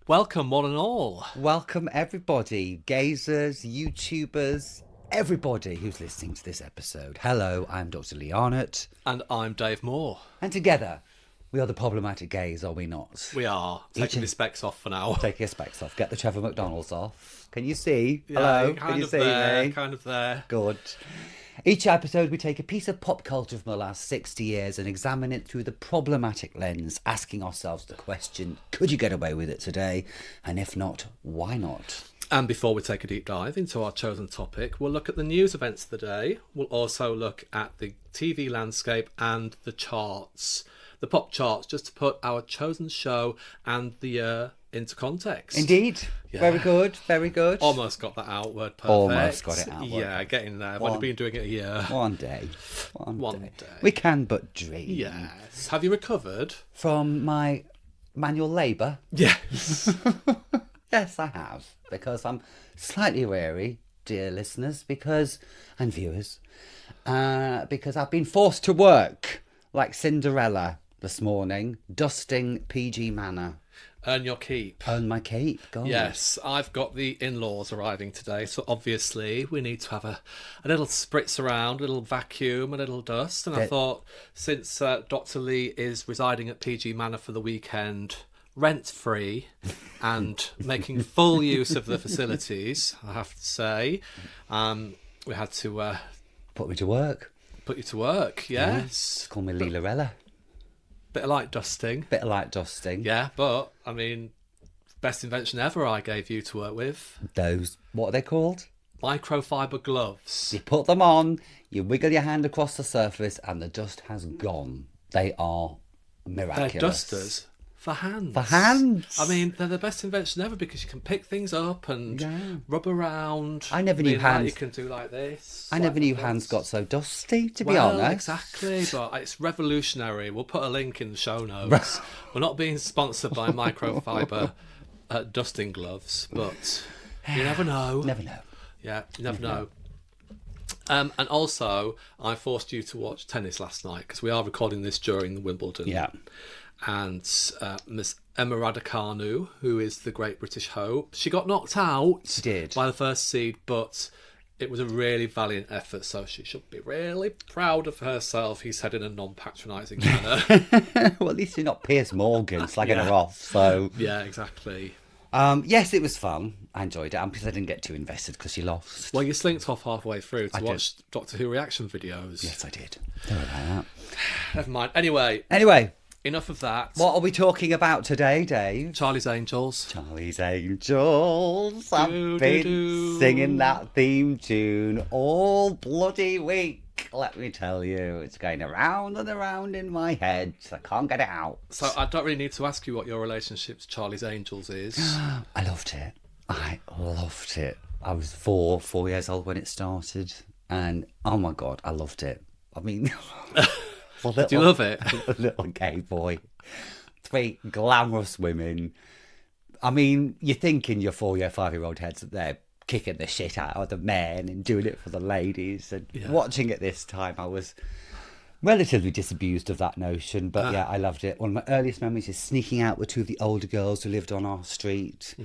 Welcome, one and all. Welcome, everybody, gazers, YouTubers, everybody who's listening to this episode. Hello, I'm Dr. Lee Arnott. And I'm Dave Moor. And together, we are the problematic gays, are we not? We are. Taking the specs off for now. Take your specs off. Get the Trevor McDonald's off. Can you see? Yeah, Hello? kind Can you of see there, me? kind of there. Good. Each episode, we take a piece of pop culture from the last 60 years and examine it through the problematic lens, asking ourselves the question, could you get away with it today? And if not, why not? And before we take a deep dive into our chosen topic, we'll look at the news events of the day. We'll also look at the TV landscape and the charts, the pop charts, just to put our chosen show and the year into context. Indeed. Yeah. Very good, very good. Almost got that out, word perfect. Almost got it out. Yeah, getting there. I've only been doing it a year. One day. One day. We can but dream. Yes. Have you recovered? From my manual labour? Yes. Yes, I have. Because I'm slightly weary, dear listeners, and viewers, because I've been forced to work like Cinderella this morning, dusting PG Manor. Earn your keep. Earn my keep, God. Yes, I've got the in-laws arriving today, so obviously we need to have a little spritz around, a little vacuum, a little dust. And I thought, since Dr. Lee is residing at PG Manor for the weekend, rent-free, and making full use of the facilities, I have to say, we had to... Put me to work. Put you to work, yes. Call me Leela. Bit of light dusting. Bit of light dusting. Yeah, but, I mean, best invention ever I gave you to work with. Those, what are they called? Microfiber gloves. You put them on, you wiggle your hand across the surface, and the dust has gone. They are miraculous. They're dusters for hands. For hands? I mean, they're the best invention ever because you can pick things up and rub around. I never knew hands. You can do like this. I never knew hands got so dusty, to be Well, honest. exactly, but it's revolutionary. We'll put a link in the show notes. We're not being sponsored by microfiber dusting gloves, but you never know. Never know. Yeah, you never know. And also, I forced you to watch tennis last night because we are recording this during Wimbledon. Yeah. And Miss Emma Raducanu, who is the Great British Hope, she got knocked out. She did. By the first seed, but it was a really valiant effort, so she should be really proud of herself, he said in a non-patronising manner. Well, at least you're not Piers Morgan slagging her off, so... Yeah, exactly. Yes, it was fun. I enjoyed it. Because I didn't get too invested because she lost. Well, you slinked off halfway through to watch Doctor Who reaction videos. Yes, I did. Sorry about that. Never mind. Anyway, enough of that. What are we talking about today, Dave? Charlie's Angels. Charlie's Angels. I've been singing that theme tune all bloody week. Let me tell you, it's going around and around in my head. I can't get it out. So I don't really need to ask you what your relationship to Charlie's Angels is. I loved it. I loved it. I was four years old when it started, and oh my God, I loved it. I mean, Do you love it? A little gay boy, 3 glamorous women. I mean, you're thinking your 5-year-old heads that they're kicking the shit out of the men and doing it for the ladies. And watching it this time, I was relatively disabused of that notion. But yeah, I loved it. One of my earliest memories is sneaking out with 2 of the older girls who lived on our street.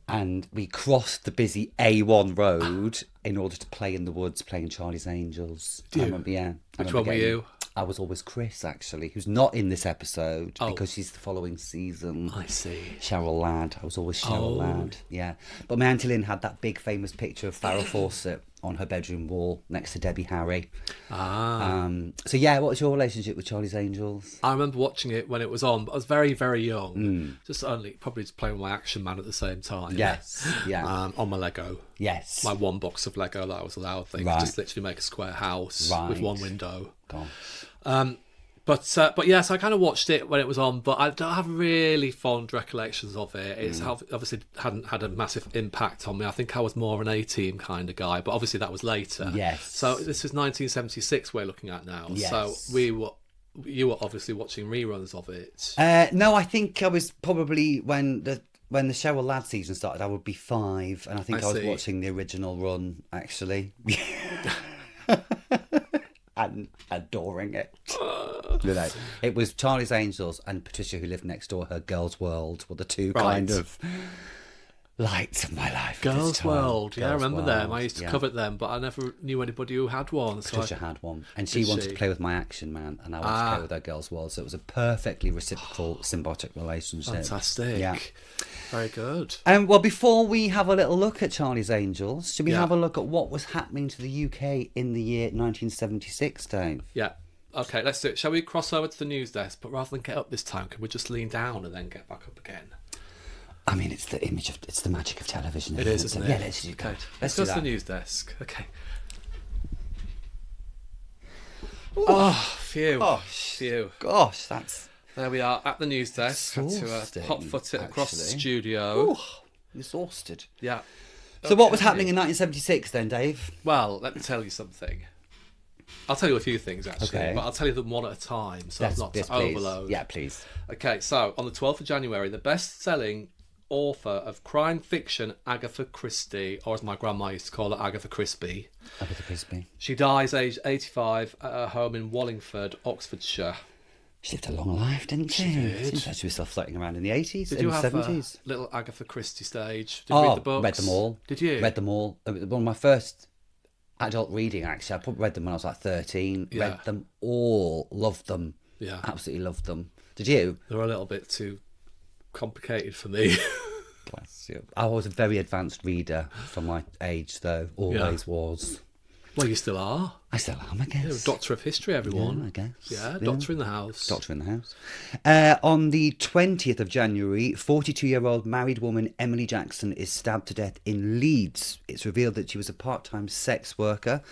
And we crossed the busy A1 road in order to play in the woods, playing Charlie's Angels. I remember, Which one were you? I was always Chris, actually, who's not in this episode because she's the following season. I see. Cheryl Ladd. I was always Cheryl Ladd. Yeah. But my Auntie Lynn had that big famous picture of Farrah Fawcett on her bedroom wall next to Debbie Harry. So yeah, what was your relationship with Charlie's Angels? I remember watching it when it was on, but I was very, very young. Probably just playing with my Action Man at the same time. Yes. Yeah. On my Lego. Yes. My 1 box of Lego that I was allowed. Just literally make a square house with 1 window. Gosh. But yeah, so I kind of watched it when it was on, but I don't have really fond recollections of it. It's obviously hadn't had a massive impact on me. I think I was more of an A-Team kind of guy, but obviously that was later. Yes. So this is 1976 we're looking at now. Yes. So you were obviously watching reruns of it. No, I think I was probably when the Cheryl Ladd season started, I would be 5, and I think I was watching the original run, actually. and adoring it. It was Charlie's Angels and Patricia, who lived next door. Her Girls' World were the two kind of lights of my life. Girls' World, yeah, I Girls' remember World, them. I used to covet them, but I never knew anybody who had one. So Patricia had one, and she wanted to play with my Action Man, and I wanted to play with her Girls' World. So it was a perfectly reciprocal, symbiotic relationship. Fantastic. Yeah. Very good. Well, before we have a little look at Charlie's Angels, should we have a look at what was happening to the UK in the year 1976, Dave? Yeah. Okay, let's do it. Shall we cross over to the news desk? But rather than get up this time, can we just lean down and then get back up again? I mean, it's the magic of television. It is, isn't it? Yeah, let's do that. Okay. Let's go to the news desk. Okay. Phew. Phew. Gosh, that's... There we are at the news desk. Had to hot-foot it across the studio. Ooh, exhausted. Yeah. So what was happening in 1976 then, Dave? Well, let me tell you something. I'll tell you a few things, actually, but I'll tell you them one at a time, so as not to overload. Yeah, please. Okay, so on the 12th of January, the best-selling author of crime fiction, Agatha Christie, or as my grandma used to call her, Agatha Crispy. Agatha Crispy. She dies aged 85 at her home in Wallingford, Oxfordshire. She lived a long life, didn't she? She did. Seems like she was still floating around in the 80s, Did in you the have 70s. a little Agatha Christie stage? Did you read the books? Read them all. Did you? Read them all. One of my first adult reading, actually. I probably read them when I was like 13. Yeah. Read them all. Loved them. Yeah. Absolutely loved them. Did you? They were a little bit too complicated for me. Bless you. I was a very advanced reader for my age, though. Always was. Well, you still are. I still am, I guess. You're a Doctor of History, everyone. Yeah, I guess. Yeah, Doctor in the House. Doctor in the House. On the 20th of January, 42-year-old married woman Emily Jackson is stabbed to death in Leeds. It's revealed that she was a part-time sex worker.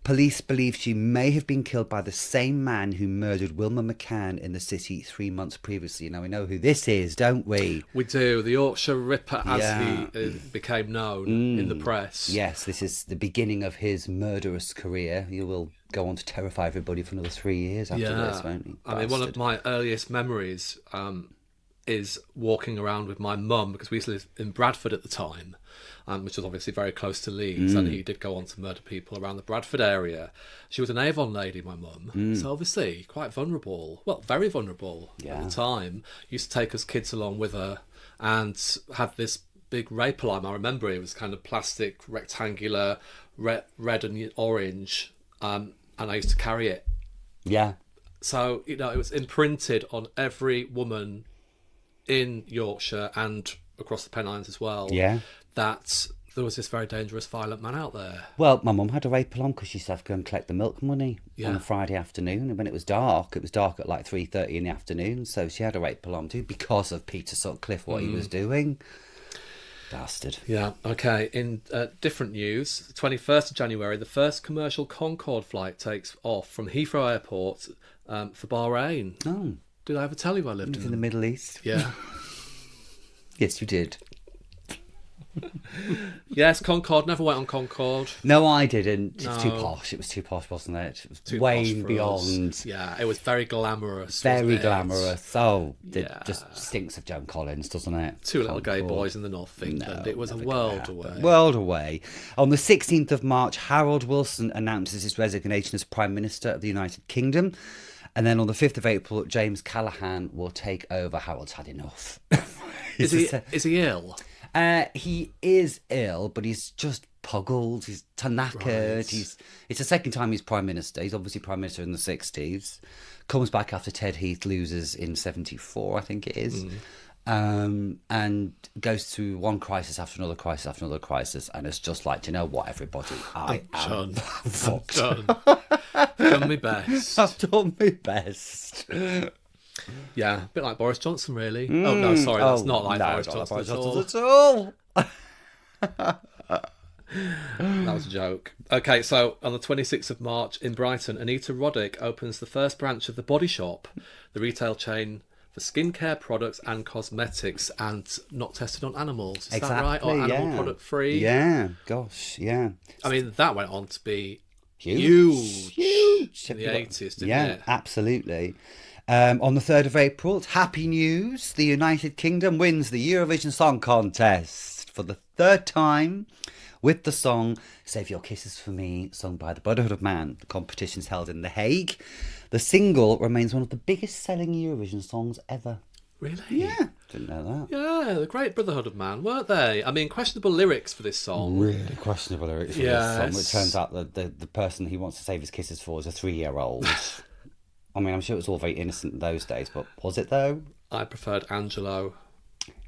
Police believe she may have been killed by the same man who murdered Wilma McCann in the city 3 months previously. Now, we know who this is, don't we? We do. The Yorkshire Ripper, as he became known in the press. Yes, this is the beginning of his murderous career. He will go on to terrify everybody for another 3 years after this, won't he? I mean, one of my earliest memories is walking around with my mum, because we used to live in Bradford at the time, which was obviously very close to Leeds, and he did go on to murder people around the Bradford area. She was an Avon lady, my mum, so obviously quite vulnerable, well, very vulnerable at the time. Used to take us kids along with her and had this big rape alarm. I remember it was kind of plastic, rectangular, red and orange, and I used to carry it. Yeah. So, it was imprinted on every woman in Yorkshire and across the Pennines as well, that there was this very dangerous, violent man out there. Well, my mum had a rape alarm because she used to have to go and collect the milk money on a Friday afternoon, and when it was dark at like 3:30 in the afternoon, so she had a rape alarm too because of Peter Sutcliffe, what he was doing. Bastard. Yeah, okay. In different news, the 21st of January, the first commercial Concorde flight takes off from Heathrow Airport for Bahrain. Oh. Did I ever tell you I lived in the Middle East? Yeah. Yes, you did. Yes, Concorde. Never went on Concorde. No, I didn't. It was too posh. It was too posh, wasn't it? It was Too way posh beyond. us. Yeah, it was very glamorous. Very glamorous. Oh, it just stinks of Joan Collins, doesn't it? Two little gay boys in the north of England. It was a world away. World away. On the 16th of March, Harold Wilson announces his resignation as Prime Minister of the United Kingdom. And then on the 5th of April, James Callaghan will take over. Harold's had enough. Is he ill? He is ill, but he's just puggled. He's knackered. Right. It's the second time he's Prime Minister. He's obviously Prime Minister in the 60s. Comes back after Ted Heath loses in 74, I think it is. And goes through one crisis after another crisis after another crisis. And it's just like, do you know what, everybody? I am fucked. I've done my best. I've done my best. Yeah, a bit like Boris Johnson, really. Oh, no, sorry, that's not like Boris Johnson at all. That was a joke. Okay, so on the 26th of March in Brighton, Anita Roddick opens the first branch of The Body Shop, the retail chain for skincare products and cosmetics, and not tested on animals. Is that right? Or animal product free? Yeah, gosh, yeah. I mean, that went on to be huge in the 80s, didn't it? Yeah, absolutely. On the 3rd of April, happy news. The United Kingdom wins the Eurovision Song Contest for the third time, with the song Save Your Kisses for Me, sung by the Brotherhood of Man. The competition's held in The Hague. The single remains one of the biggest selling Eurovision songs ever. Really? Yeah, didn't know that. Yeah, the great Brotherhood of Man, weren't they? I mean, questionable lyrics for this song. Really questionable lyrics for this song. It turns out that the person he wants to save his kisses for is a 3-year-old. I mean, I'm sure it was all very innocent in those days, but was it though? I preferred Angelo.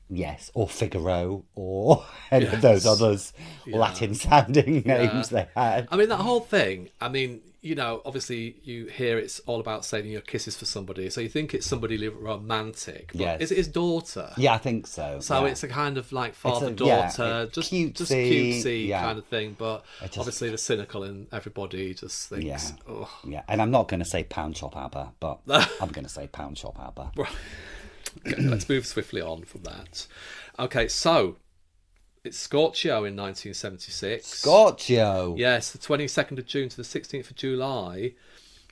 Yes, or Figaro, or any of those others Latin-sounding names they had. I mean, that whole thing, I mean, you know, obviously you hear it's all about saving your kisses for somebody, so you think it's somebody romantic. But Yes. is it his daughter? Yeah, I think so. So yeah. it's a kind of like father-daughter, just cutesy kind of thing, but obviously the cynical in everybody just thinks, Yeah, and I'm not going to say Pound Shop ABBA, but I'm going to say Pound Shop ABBA. Okay, let's move swiftly on from that. Okay, so it's Scorchio in 1976. Scorchio! Yes, the 22nd of June to the 16th of July,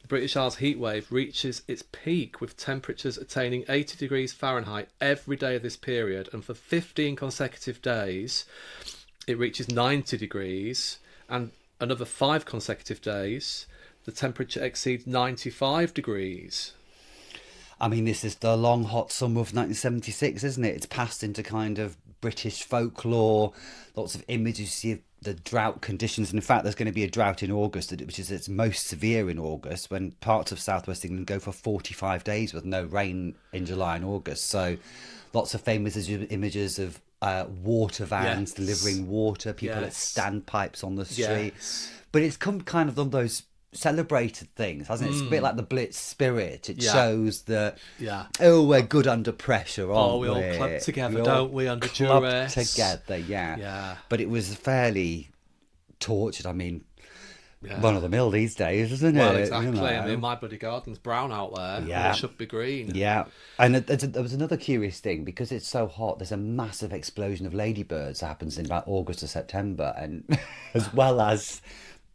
the British Isles heatwave reaches its peak with temperatures attaining 80 degrees Fahrenheit every day of this period, and for 15 consecutive days it reaches 90 degrees, and another 5 consecutive days the temperature exceeds 95 degrees. I mean, this is the long, hot summer of 1976, isn't it? It's passed into kind of British folklore, lots of images of the drought conditions. And in fact, there's going to be a drought in August, which is its most severe in August, when parts of southwest England go for 45 days with no rain in July and August. So lots of famous images of water vans delivering water, people at standpipes on the street. But it's come kind of on those celebrated things, hasn't it? It's a bit like the Blitz spirit. It shows that we're good under pressure, aren't we? We all club together, don't we, under club duress? Together, yeah. But it was fairly tortured. I mean, run of the mill these days, isn't it? Well, exactly. You know? I mean, my bloody garden's brown out there. Yeah, it should be green. Yeah, and there was another curious thing, because it's so hot. There's a massive explosion of ladybirds that happens in about August or September, and as well as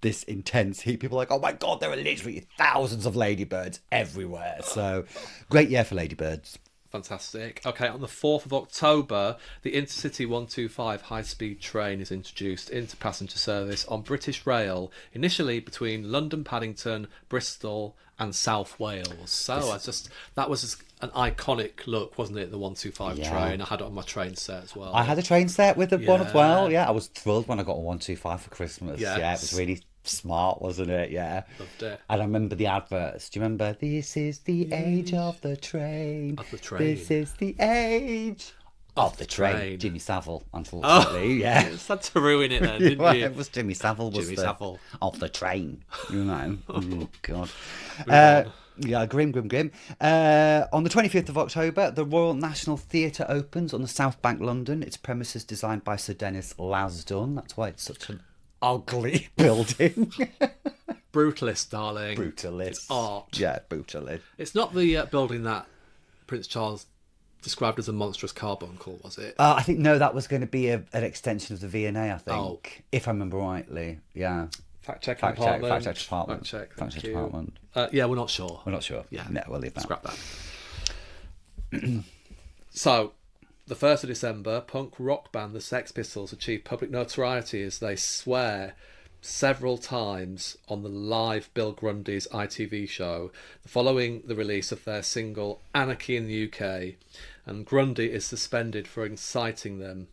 this intense heat, people are like, oh my god, there are literally thousands of ladybirds everywhere. So great year for ladybirds. Fantastic. Okay, on the 4th of October, the Intercity 125 high-speed train is introduced into passenger service on British Rail, initially between London Paddington, Bristol and South Wales. So that was an iconic look, wasn't it, the 125 train? I had it on my train set as well. I had a train set with the one as well. Yeah, I was thrilled when I got a 125 for Christmas. Yes. Yeah, it was really smart, wasn't it? Yeah. Loved it. And I remember the adverts. Do you remember? This is the age of the train. Of the train. This is the age of the train. Jimmy Savile, unfortunately. Yeah. You had to ruin it then, didn't you? It was Jimmy Savile. Savile. Of the train. You know. Oh, God. Yeah, grim. On the 25th of October, the Royal National Theatre opens on the South Bank, London. Its premises designed by Sir Dennis Lasdun. That's why it's such an ugly building. Brutalist, darling. Brutalist. It's art. Yeah, brutalist. It's not the building that Prince Charles described as a monstrous carbuncle, was it? I think, no, that was going to be an extension of the V&A, I think. If I remember rightly. Yeah. Fact check department. Fact check department. Yeah, we're not sure. We're not sure. Yeah. No, we'll leave that. Scrap that. So, the 1st of December, punk rock band the Sex Pistols achieved public notoriety as they swear several times on the live Bill Grundy's ITV show following the release of their single Anarchy in the UK, and Grundy is suspended for inciting them.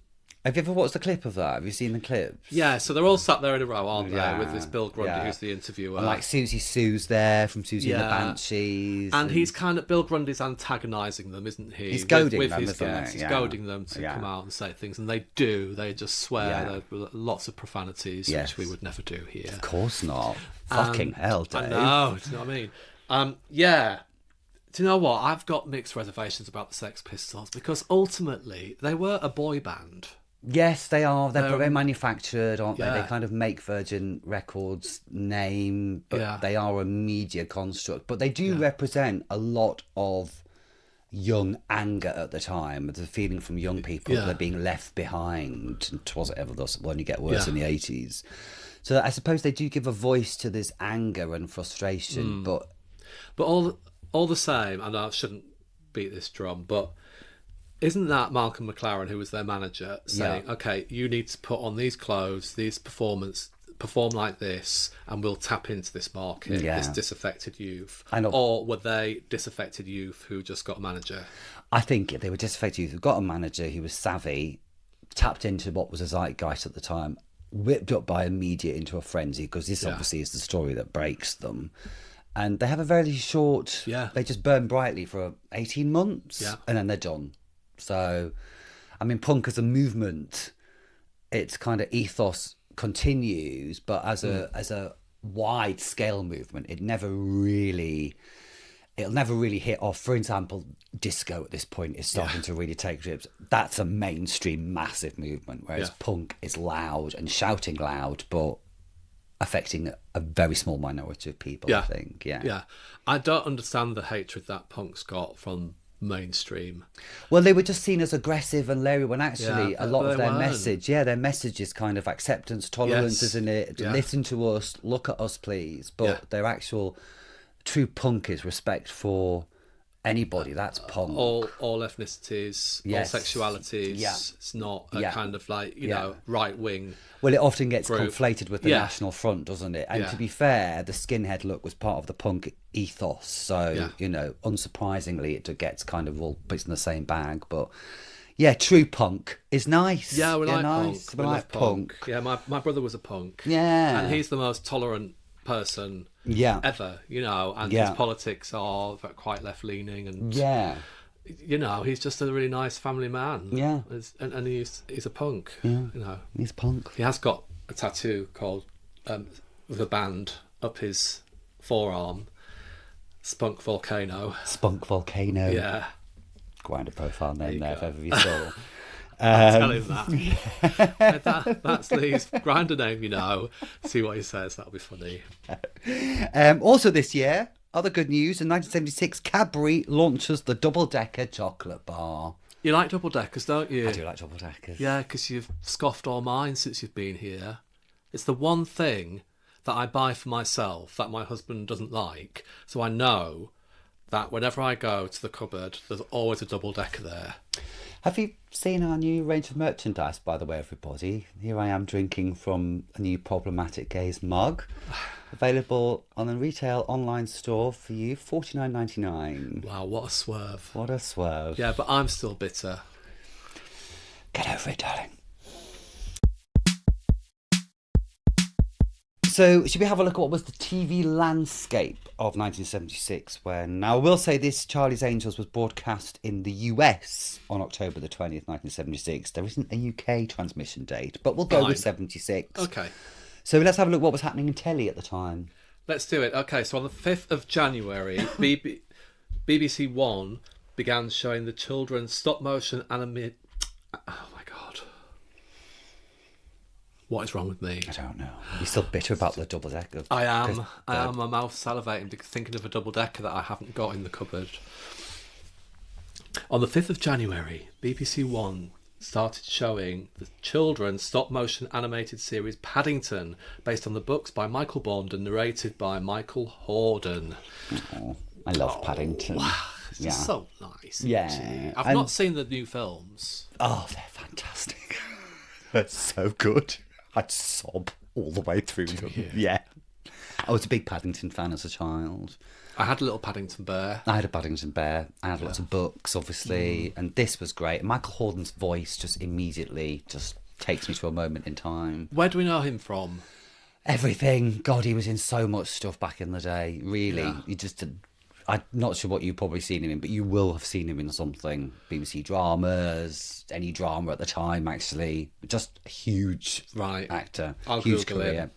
Have you ever watched the clip of that? Have you seen the clips? Yeah, so they're all sat there in a row, aren't they, with this Bill Grundy who's the interviewer. And like Susie Sue's there from Susie and the Banshees. And he's kind of, Bill Grundy's antagonising them, isn't he? He's goading with them, his isn't guests. he? He's goading them to come out and say things, and they do. They just swear. There are lots of profanities, which we would never do here. Of course not. Fucking hell, Dave. I know, do you know what I mean? Yeah. Do you know what? I've got mixed reservations about the Sex Pistols, because ultimately they were a boy band. Yes, they are. They're very manufactured, aren't they? They kind of make Virgin Records' name, but they are a media construct. But they do represent a lot of young anger at the time. The feeling from young people that they're being left behind. And was it ever thus? Well, only get worse in the 80s. So I suppose they do give a voice to this anger and frustration. But all the same, and I shouldn't beat this drum, but Isn't that Malcolm McLaren, who was their manager, saying, okay, you need to put on these clothes, perform like this, and we'll tap into this market, this disaffected youth? I know. Or were they disaffected youth who just got a manager? I think they were disaffected youth who got a manager who was savvy, tapped into what was a zeitgeist at the time, whipped up by a media into a frenzy, because this obviously is the story that breaks them. And they have a very short, they just burn brightly for 18 months and then they're done. So, I mean, punk as a movement, its kind of ethos continues, but as a wide scale movement, it'll never really hit off. For example, disco at this point is starting to really take grips. That's a mainstream massive movement, whereas punk is loud and shouting loud, but affecting a very small minority of people, I think. Yeah. I don't understand the hatred that punk's got from mainstream. Well, they were just seen as aggressive and leery, when actually a lot of their weren't. their message is kind of acceptance, tolerance, isn't it? Listen to us, look at us, please. But their actual true punk is respect for anybody. That's punk. All ethnicities, all sexualities. It's not a kind of like, you know, right wing. Well, it often gets group. Conflated with the National Front, doesn't it? And to be fair, the skinhead look was part of the punk ethos. So, you know, unsurprisingly, it gets kind of all put in the same bag. But yeah, true punk is nice. Yeah, we like nice. punk. We like punk. Yeah, my brother was a punk. Yeah. And he's the most tolerant person ever, you know, and his politics are quite left-leaning, and you know, he's just a really nice family man. Yeah. And he's a punk. Yeah. You know, he's punk. He has got a tattoo called with a band up his forearm, Spunk Volcano. Spunk Volcano. Yeah. Quite a profile name there, if ever you saw. I'll tell him that. That's Lee's grinder name, you know. See what he says. That'll be funny. Also this year, other good news, in 1976, Cadbury launches the double-decker chocolate bar. You like double-deckers, don't you? I do like double-deckers. Yeah, because you've scoffed all mine since you've been here. It's the one thing that I buy for myself that my husband doesn't like, so I know that whenever I go to the cupboard, there's always a double-decker there. Have you seen our new range of merchandise, by the way, everybody? Here I am drinking from a new Problematic Gaze mug, available on a retail online store for you, $49.99. Wow, what a swerve. What a swerve. Yeah, but I'm still bitter. Get over it, darling. So, should we have a look at what was the TV landscape of 1976 when... Now, I will say this, Charlie's Angels was broadcast in the US on October the 20th, 1976. There isn't a UK transmission date, but we'll go with 76. Okay. So, let's have a look what was happening in telly at the time. Let's do it. Okay, so on the 5th of January, BBC One began showing the children's stop-motion animated... Oh, my God. What is wrong with me? I don't know. You're still bitter about the double-decker. I am. My mouth's salivating because thinking of a double-decker that I haven't got in the cupboard. On the 5th of January, BBC One started showing the children's stop-motion animated series Paddington, based on the books by Michael Bond and narrated by Michael Hordern. Oh, I love Paddington. Wow, it's just so nice. Yeah. I've not seen the new films. Oh, they're fantastic. They're so good. I'd sob all the way through them. Yeah. I was a big Paddington fan as a child. I had a little Paddington bear. I had a Paddington bear. I had lots of books, obviously. And this was great. Michael Hordern's voice just immediately just takes me to a moment in time. Where do we know him from? Everything. God, he was in so much stuff back in the day. Really. Yeah. He just... I'm not sure what you've probably seen him in, but you will have seen him in something. BBC dramas, any drama at the time, actually. Just a huge actor. I'll huge Google career.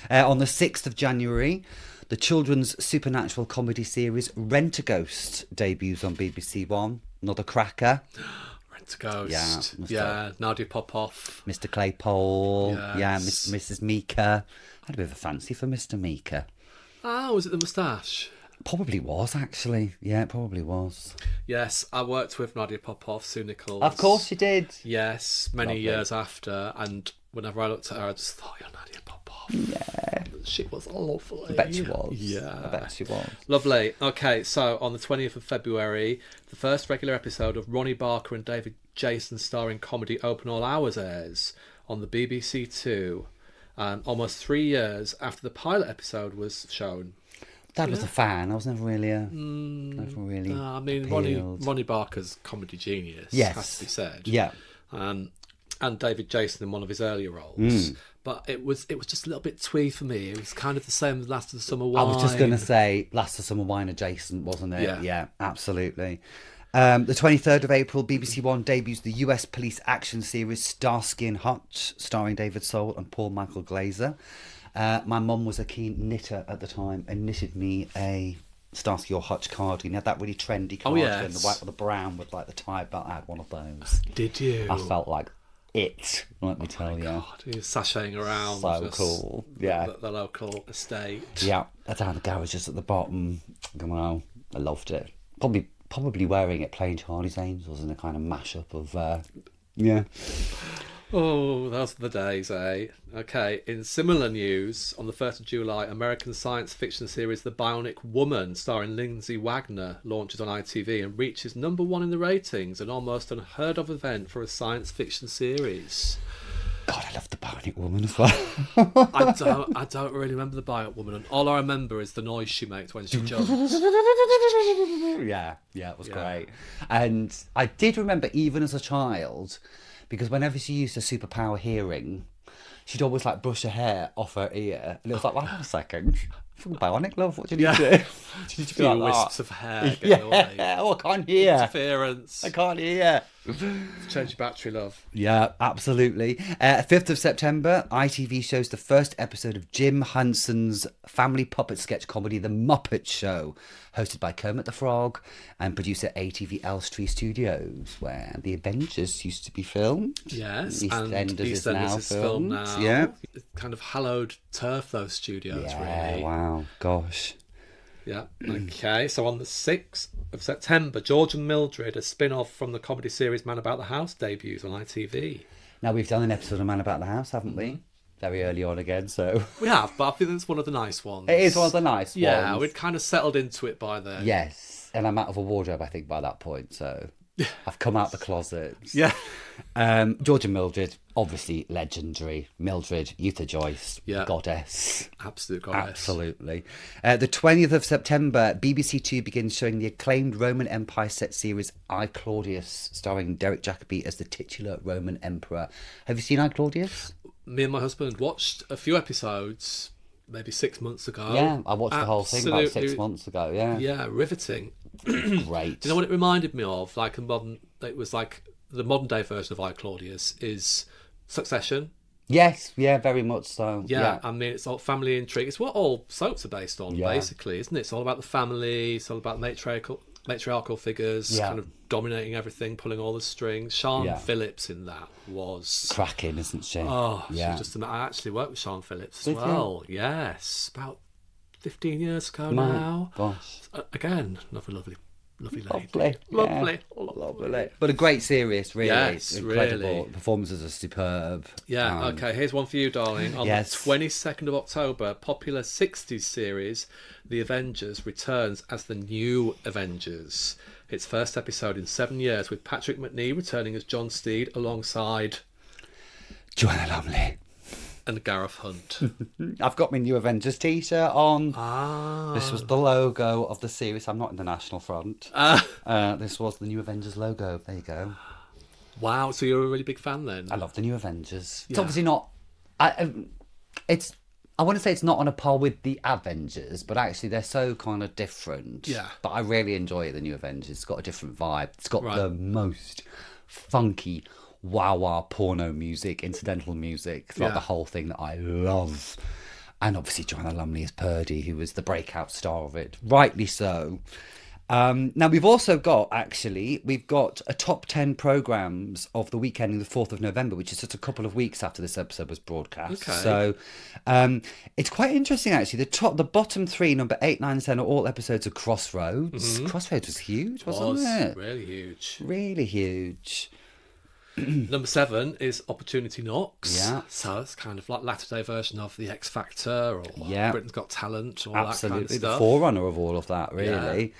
On the 6th of January, the children's supernatural comedy series Rent-A-Ghost debuts on BBC One. Another cracker. Rent-A-Ghost. Yeah, Nadia Popoff. Mr. Claypole. Yes. Yeah, Mrs. Meeker. I had a bit of a fancy for Mr. Meeker. Oh, was it the moustache? Probably was, actually. Yeah, it probably was. Yes, I worked with Nadia Popoff, Sue Nichols. Of course you did. Yes, many years after, and whenever I looked at her, I just thought, you're Nadia Popov. Yeah. She was lovely. I bet she was. Yeah. I bet she was. Lovely. Okay, so on the 20th of February, the first regular episode of Ronnie Barker and David Jason starring comedy Open All Hours airs on the BBC Two, almost 3 years after the pilot episode was shown. Dad was a fan. I was never really never really I mean, appealed. Ronnie Barker's comedy genius, Yes. has to be said. Yeah. And David Jason in one of his earlier roles. But it was just a little bit twee for me. It was kind of the same as Last of the Summer Wine. I was just going to say Last of Summer Wine adjacent, wasn't it? Yeah. Absolutely. The 23rd of April, BBC One debuts the US police action series Starsky and Hutch, starring David Soul and Paul Michael Glazer. My mum was a keen knitter at the time and knitted me a Starsky or Hutch cardigan. He had that really trendy cardigan, the white or the brown with like the tie belt. I had one of those. Did you? I felt like it, let me tell you. God, he was sashaying around. So cool. Yeah. The local estate. Yeah, down the garages at the bottom. Well, I loved it. Probably wearing it playing Charlie's Angels in a kind of mashup of yeah. Oh, those are the days, eh? Okay, in similar news, on the 1st of July, American science fiction series The Bionic Woman, starring Lindsay Wagner, launches on ITV and reaches #1 in the ratings, an almost unheard of event for a science fiction series. God, I love The Bionic Woman as well. I don't really remember The Bionic Woman, and all I remember is the noise she makes when she jumps. Yeah, it was great. And I did remember, even as a child, because whenever she used her superpower hearing, she'd always like brush her hair off her ear, and it was like, wait a second, from bionic, love, what do you need to do? Do you need to Few wisps of hair getting away. Oh, I can't hear. Interference. I can't hear. Change your battery, love. Yeah, absolutely. 5th of September, ITV shows the first episode of Jim Henson's family puppet sketch comedy, The Muppet Show, hosted by Kermit the Frog and producer ATV Elstree Studios, where The Avengers used to be filmed. Yes, EastEnders and is now filmed filmed. now. Yeah. Kind of hallowed turf, those studios, really. Wow, gosh. Yeah, okay. So on the 6th of September, George and Mildred, a spin-off from the comedy series Man About the House, debuts on ITV. Now, we've done an episode of Man About the House, haven't we? Very early on again, so... We have, but I think it's one of the nice ones. It is one of the nice ones. Yeah, we'd kind of settled into it by then. Yes, and I'm out of a wardrobe, I think, by that point, so... I've come out the closet. Yeah. George and Mildred, obviously legendary. Mildred, Eutha Joyce, Yeah. goddess. Absolute goddess. Absolutely. The 20th of September, BBC Two begins showing the acclaimed Roman Empire set series I, Claudius, starring Derek Jacobi as the titular Roman emperor. Have you seen I, Claudius? Me and my husband watched a few episodes maybe 6 months ago. Yeah, I watched the whole thing about 6 Absolutely- months ago, yeah. Yeah, riveting. Great. Do you know what it reminded me of? Like it was like the modern day version of I, Claudius is Succession. Yes, yeah, very much so. Yeah, I mean, it's all family intrigue. It's what all soaps are based on, Yeah. basically, isn't it? It's all about the family. It's all about matriarchal figures, Yeah. kind of dominating everything, pulling all the strings. Sian Yeah. Phillips in that was... Cracking, isn't she? Oh, yeah. she's just... I actually worked with Sian Phillips as Did you? well. Yes, about 15 years ago My now. gosh. Again, another lovely lady. Lovely. Lovely. Yeah. Lovely. But a great series, really. Yes, Incredible. really. Performances are superb. Yeah, okay, here's one for you, darling. On Yes. the 22nd of October, popular 60s series The Avengers returns as the New Avengers. Its first episode in 7 years, with Patrick Macnee returning as John Steed alongside Joanna Lumley. and Gareth Hunt. I've got my New Avengers t-shirt on. Ah. This was the logo of the series. I'm not in the National Front. This was the New Avengers logo. There you go. Wow, so you're a really big fan then? I love the New Avengers. It's Yeah. obviously not... I want to say it's not on a par with the Avengers, but actually they're so kind of different. Yeah. But I really enjoy the New Avengers. It's got a different vibe. It's got Right. the most funky wah-wah porno music, incidental music throughout Yeah. the whole thing that I love. And obviously Joanna Lumley as Purdy, who was the breakout star of it. Rightly so. Now, we've got a top 10 programmes of the week ending the 4th of November, which is just a couple of weeks after this episode was broadcast. Okay. So it's quite interesting, actually. The bottom three, number 8, 9, and 10, are all episodes of Crossroads. Crossroads was huge, wasn't it? Really huge. Really huge. Number 7 is Opportunity Knocks. Yeah. So it's kind of like latter day version of the X Factor or Yeah. Britain's Got Talent, all Absolutely, that kind of the stuff. forerunner of all of that, really.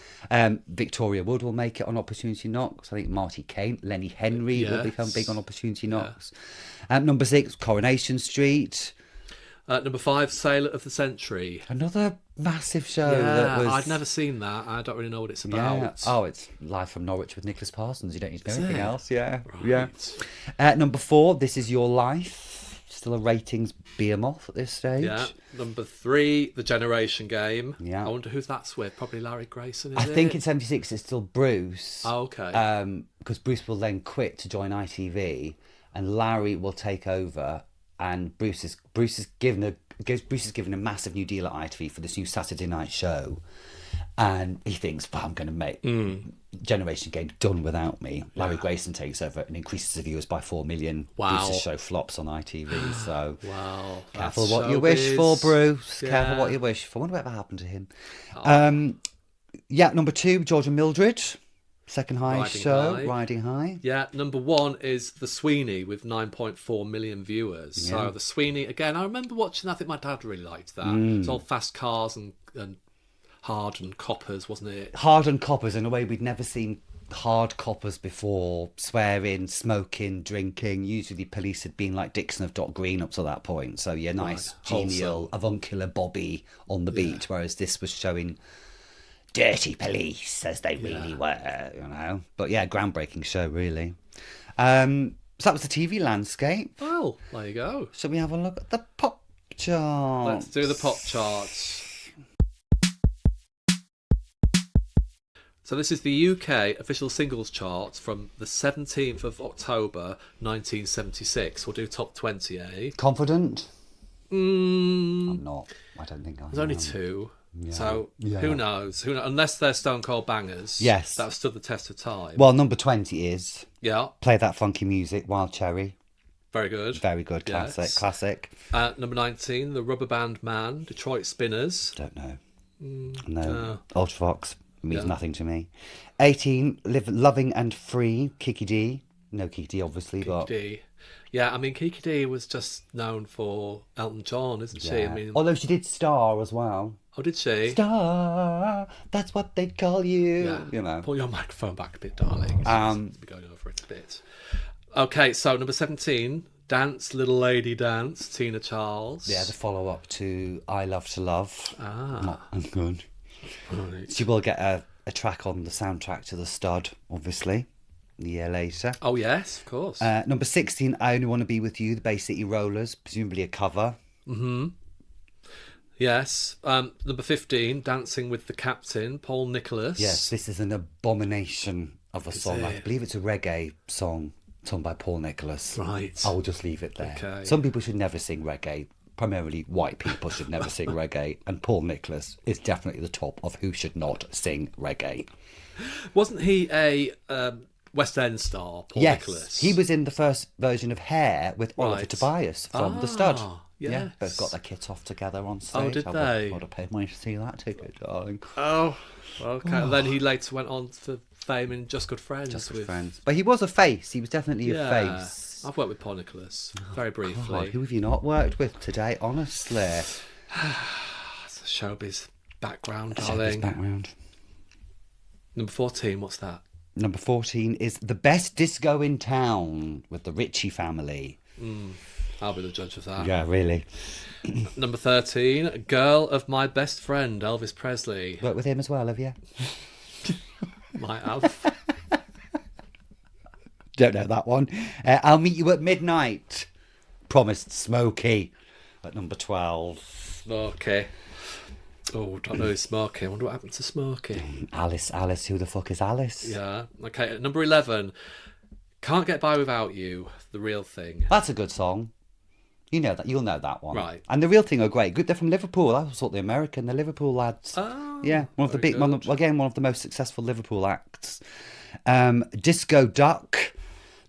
Victoria Wood will make it on Opportunity Knocks. I think Marty Kane, Lenny Henry will become big on Opportunity Knocks. Number 6, Coronation Street. Number 5, Sailor of the Century. Another massive show. Yeah, that was... I'd never seen that. I don't really know what it's about. Yeah. Oh, it's Live from Norwich with Nicholas Parsons. You don't need to know anything else. Yeah. Right. Yeah. Number 4, This Is Your Life. Still a ratings behemoth at this stage. Yeah. Number 3, The Generation Game. Yeah. I wonder who that's with. Probably Larry Grayson, I think in 76 it's still Bruce. Oh, okay. Because Bruce will then quit to join ITV and Larry will take over, and Bruce is given a massive new deal at ITV for this new Saturday night show, and he thinks, well, I'm going to make Generation Game done without me. Larry Grayson takes over and increases the viewers by 4 million. Wow. Bruce's show flops on ITV, so Wow. careful That's what you wish for, showbiz. Bruce. Yeah. Careful what you wish for. I wonder whatever happened to him. Number 2, George and Mildred. Second highest show, Riding High. Yeah, number 1 is The Sweeney with 9.4 million viewers. Yeah. So The Sweeney, again, I remember watching that. I think my dad really liked that. It's all fast cars and hard and coppers, wasn't it? Hard and coppers in a way we'd never seen hard coppers before. Swearing, smoking, drinking. Usually police had been like Dixon of Dock Green up to that point. So yeah, nice, genial, avuncular Bobby on the beat. Whereas this was showing dirty police as they really were, you know. But yeah, groundbreaking show, really. So that was the TV landscape. Well, there you go. Shall we have a look at the pop charts? Let's do the pop charts. So this is the UK official singles chart from the 17th of October 1976. We'll do top 20, eh? Confident? I'm not. I don't think I am. There's only 2. Yeah. So Yeah. who knows? Unless they're stone cold bangers. Yes. That have stood the test of time. Well, number 20 is Yeah. Play That Funky Music, Wild Cherry. Very good. Very good, classic, Yes. classic. Number 19, The Rubber Band Man, Detroit Spinners. Don't know. No. Ultravox means nothing to me. 18, Loving and Free, Kiki D. No Kiki D, obviously, but... D. Yeah, I mean, Kiki D was just known for Elton John, isn't she? Yeah. I mean, Although she did star as well. oh, did she? Star, that's what they call you. Yeah. You know. Pull your microphone back a bit, darling. It's be going over it a bit. Okay, so number 17, Dance, Little Lady Dance, Tina Charles. Yeah, the follow-up to I Love to Love. Not good. Right. She will get a track on the soundtrack to The Stud, obviously, a year later. Oh, yes, of course. Number 16, I Only Want to Be With You, the Bay City Rollers, presumably a cover. Yes. Number 15, Dancing with the Captain, Paul Nicholas. Yes, this is an abomination of a song. I it? believe it's a reggae song sung by Paul Nicholas. Right. I will just leave it there. Okay. Some people should never sing reggae. Primarily white people should never sing reggae. And Paul Nicholas is definitely the top of who should not sing reggae. Wasn't he a West End star, Paul Yes, Nicholas? he was in the first version of Hair with Oliver Right. Tobias from The Stud. Yeah, yes. both got their kits off together on stage. Oh, did I they? would have paid money to see that ticket, darling. Oh, okay. And then he later went on to fame in Just Good Friends. Just with with friends. But he was a face. He was definitely a Yeah. face. I've worked with Paul Nicholas very briefly. God, who have you not worked with today, honestly? It's a showbiz background, Showbiz darling. background. Number 14, what's that? Number 14 is The Best Disco in Town with the Ritchie family. I'll be the judge of that. Yeah, really. Number 13, Girl of My Best Friend, Elvis Presley. Worked with him as well, have you? Might have. Don't know that one. I'll Meet You at Midnight. Promised Smokey at number 12. Smokey. Oh, don't know who's Smokey. I wonder what happened to Smokey. Alice, who the fuck is Alice? Yeah. Okay, at number 11, Can't Get By Without You, The Real Thing. That's a good song. You know that. You'll know that one. Right. And The Real Thing are great. Good. They're from Liverpool. I thought the American, the Liverpool lads. Oh, yeah, one of the very big, one of the most successful Liverpool acts. Disco Duck,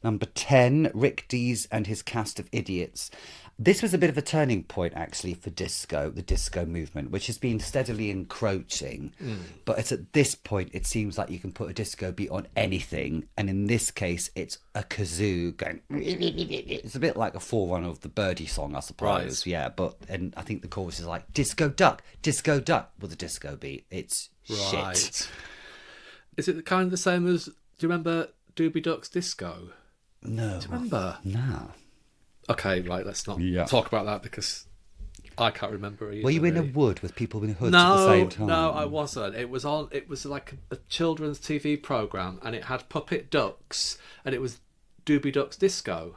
number 10. Rick Dees and his cast of idiots. This was a bit of a turning point, actually, for disco, the disco movement, which has been steadily encroaching. But it's at this point, it seems like you can put a disco beat on anything. And in this case, it's a kazoo going... It's a bit like a forerunner of the Birdie song, I suppose. Right. Yeah, and I think the chorus is like, disco duck, with a disco beat. It's Right. shit. Is it kind of the same as... Do you remember Doobie Duck's Disco? No. Do you remember? No. Okay, right, let's not talk about that because I can't remember either. Were you in a wood with people in hoods at the same time? No, I wasn't. It was like a children's TV programme and it had puppet ducks and it was Doobie Duck's Disco.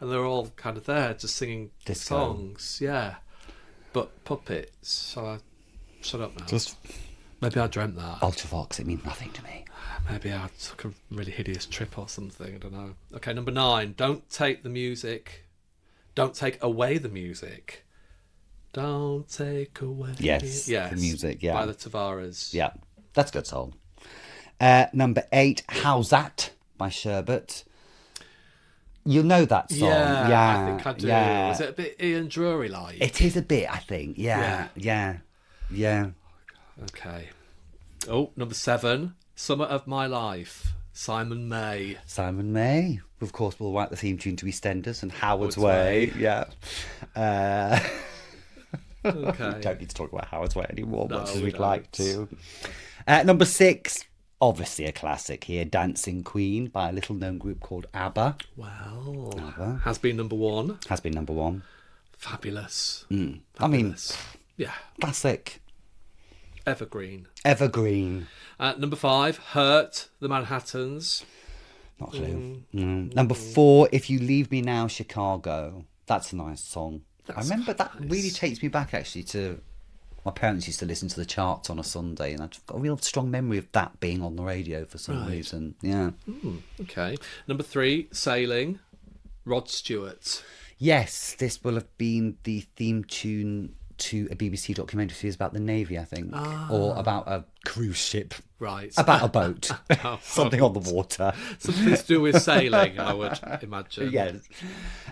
And they were all kind of there just singing Disco. songs, yeah. But puppets, so I shut up now. Just Maybe I dreamt that. Ultravox, it means nothing to me. Maybe I took a really hideous trip or something. I don't know. Okay, number 9. Don't take away the music. Don't take away the music. Yes, the music, yeah. By the Tavares. Yeah, that's a good song. Number 8, How's That by Sherbet. You know that song. Yeah, I think I do. Yeah. Was it a bit Ian Drury-like? It is a bit, I think. Yeah. Okay. Oh, number 7. Summer of My Life. Simon May. Simon May. Of course, we'll write the theme tune to EastEnders and Howard's Way. Yeah. Okay. We don't need to talk about Howard's Way anymore, No, much as we we'd don't. like to. Number 6, obviously a classic here, Dancing Queen by a little-known group called ABBA. Well, ABBA. has been number 1. Has been number 1. Fabulous. I mean, Fabulous. Yeah. classic. Evergreen. Evergreen. Number 5, Hurt, the Manhattans. Not a clue. Number 4, If You Leave Me Now, Chicago. That's a nice song. I remember that really takes me back, actually, to... My parents used to listen to the charts on a Sunday, and I've got a real strong memory of that being on the radio for some reason. Yeah. Okay. Number 3, Sailing, Rod Stewart. Yes, this will have been the theme tune to a BBC documentary series about the Navy, I think, or about a cruise ship, Right. about a boat, something on the water. Something to do with sailing, I would imagine. Yes.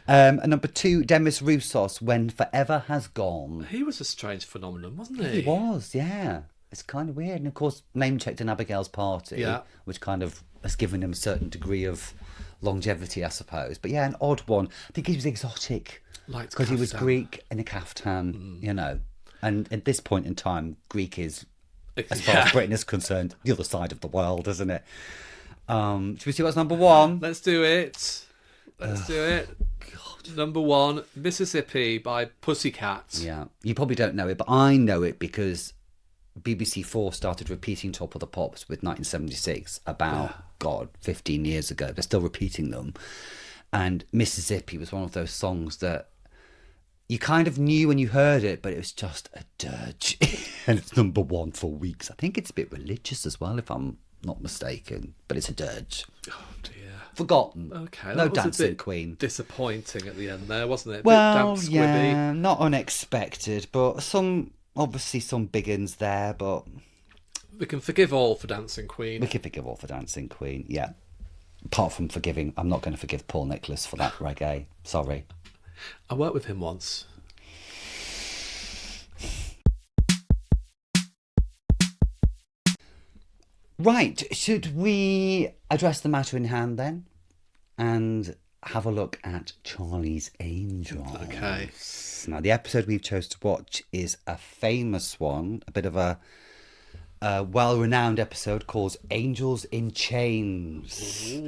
And number 2, Demis Roussos, When Forever Has Gone. He was a strange phenomenon, wasn't he? He was, yeah. It's kind of weird. And of course, name-checked in Abigail's Party, which kind of has given him a certain degree of longevity, I suppose. But yeah, an odd one. I think he was exotic because he was Greek in a kaftan, you know. And at this point in time, Greek is, as far as Britain is concerned, the other side of the world, isn't it? Should we see what's number 1? Let's do it. Let's do it. God. Number 1, Mississippi by Pussycat. Yeah. You probably don't know it, but I know it because BBC 4 started repeating Top of the Pops with 1976 about, 15 years ago. They're still repeating them. And Mississippi was one of those songs that you kind of knew when you heard it, but it was just a dirge. And it's number 1 for weeks. I think it's a bit religious as well, if I'm not mistaken. But it's a dirge. Oh, dear. Forgotten. Okay. No That was a Dancing bit Queen. disappointing at the end there, wasn't it? A Well, bit damp, squibby. yeah, not unexpected, but obviously some big uns there, but We can forgive all for Dancing Queen. we can forgive all for Dancing Queen, yeah. Apart from I'm not going to forgive Paul Nicholas for that reggae. Sorry. I worked with him once. Right, should we address the matter in hand then? And have a look at Charlie's Angels. Okay. Now, the episode we've chosen to watch is a famous one, a bit of a well-renowned episode called Angels in Chains.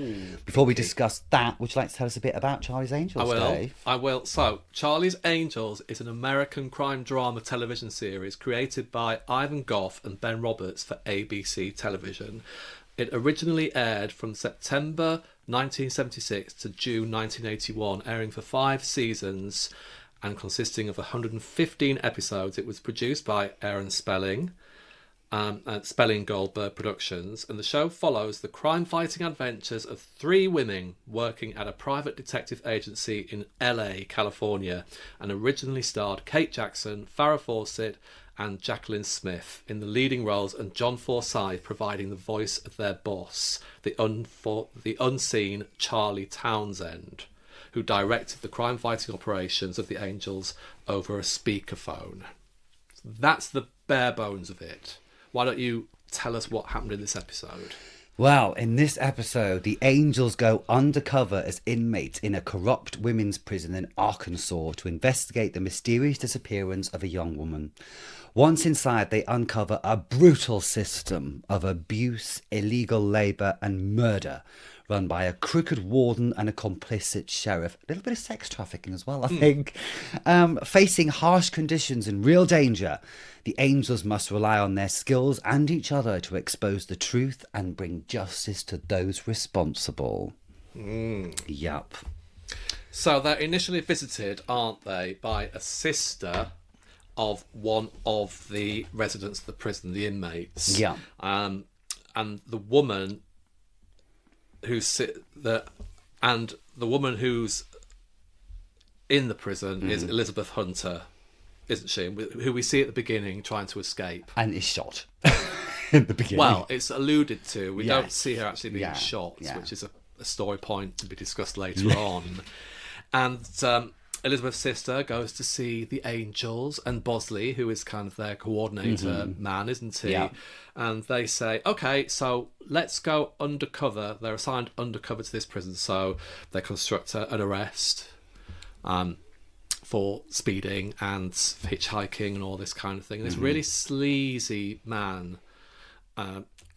Before we discuss that, would you like to tell us a bit about Charlie's Angels, Dave? I will. So, Charlie's Angels is an American crime drama television series created by Ivan Goff and Ben Roberts for ABC Television. It originally aired from September 1976 to June 1981, airing for 5 seasons and consisting of 115 episodes. It was produced by Aaron Spelling, at Spelling Goldberg Productions, and the show follows the crime-fighting adventures of 3 women working at a private detective agency in LA, California, and originally starred Kate Jackson, Farrah Fawcett, and Jacqueline Smith in the leading roles, and John Forsythe providing the voice of their boss, the unseen Charlie Townsend. who directed the crime-fighting operations of the Angels over a speakerphone. That's the bare bones of it. Why don't you tell us what happened in this episode? Well, in this episode, the Angels go undercover as inmates in a corrupt women's prison in Arkansas to investigate the mysterious disappearance of a young woman. Once inside, they uncover a brutal system of abuse, illegal labour and murder run by a crooked warden and a complicit sheriff. A little bit of sex trafficking as well, I think. Facing harsh conditions and real danger, the Angels must rely on their skills and each other to expose the truth and bring justice to those responsible. Yup. So they're initially visited, aren't they, by a sister of one of the residents of the prison, the inmates. Yeah. And the woman who's the woman who's in the prison is Elizabeth Hunter, isn't she? Who we see at the beginning trying to escape. And is shot in the beginning. Well, it's alluded to. We don't Yes. see her actually being shot, Yeah. which is a story point to be discussed later on. And Elizabeth's sister goes to see the Angels and Bosley, who is kind of their coordinator man, isn't he? Yeah. And they say, okay, so let's go undercover. They're assigned undercover to this prison, so they construct an arrest for speeding and hitchhiking and all this kind of thing. And this really sleazy man,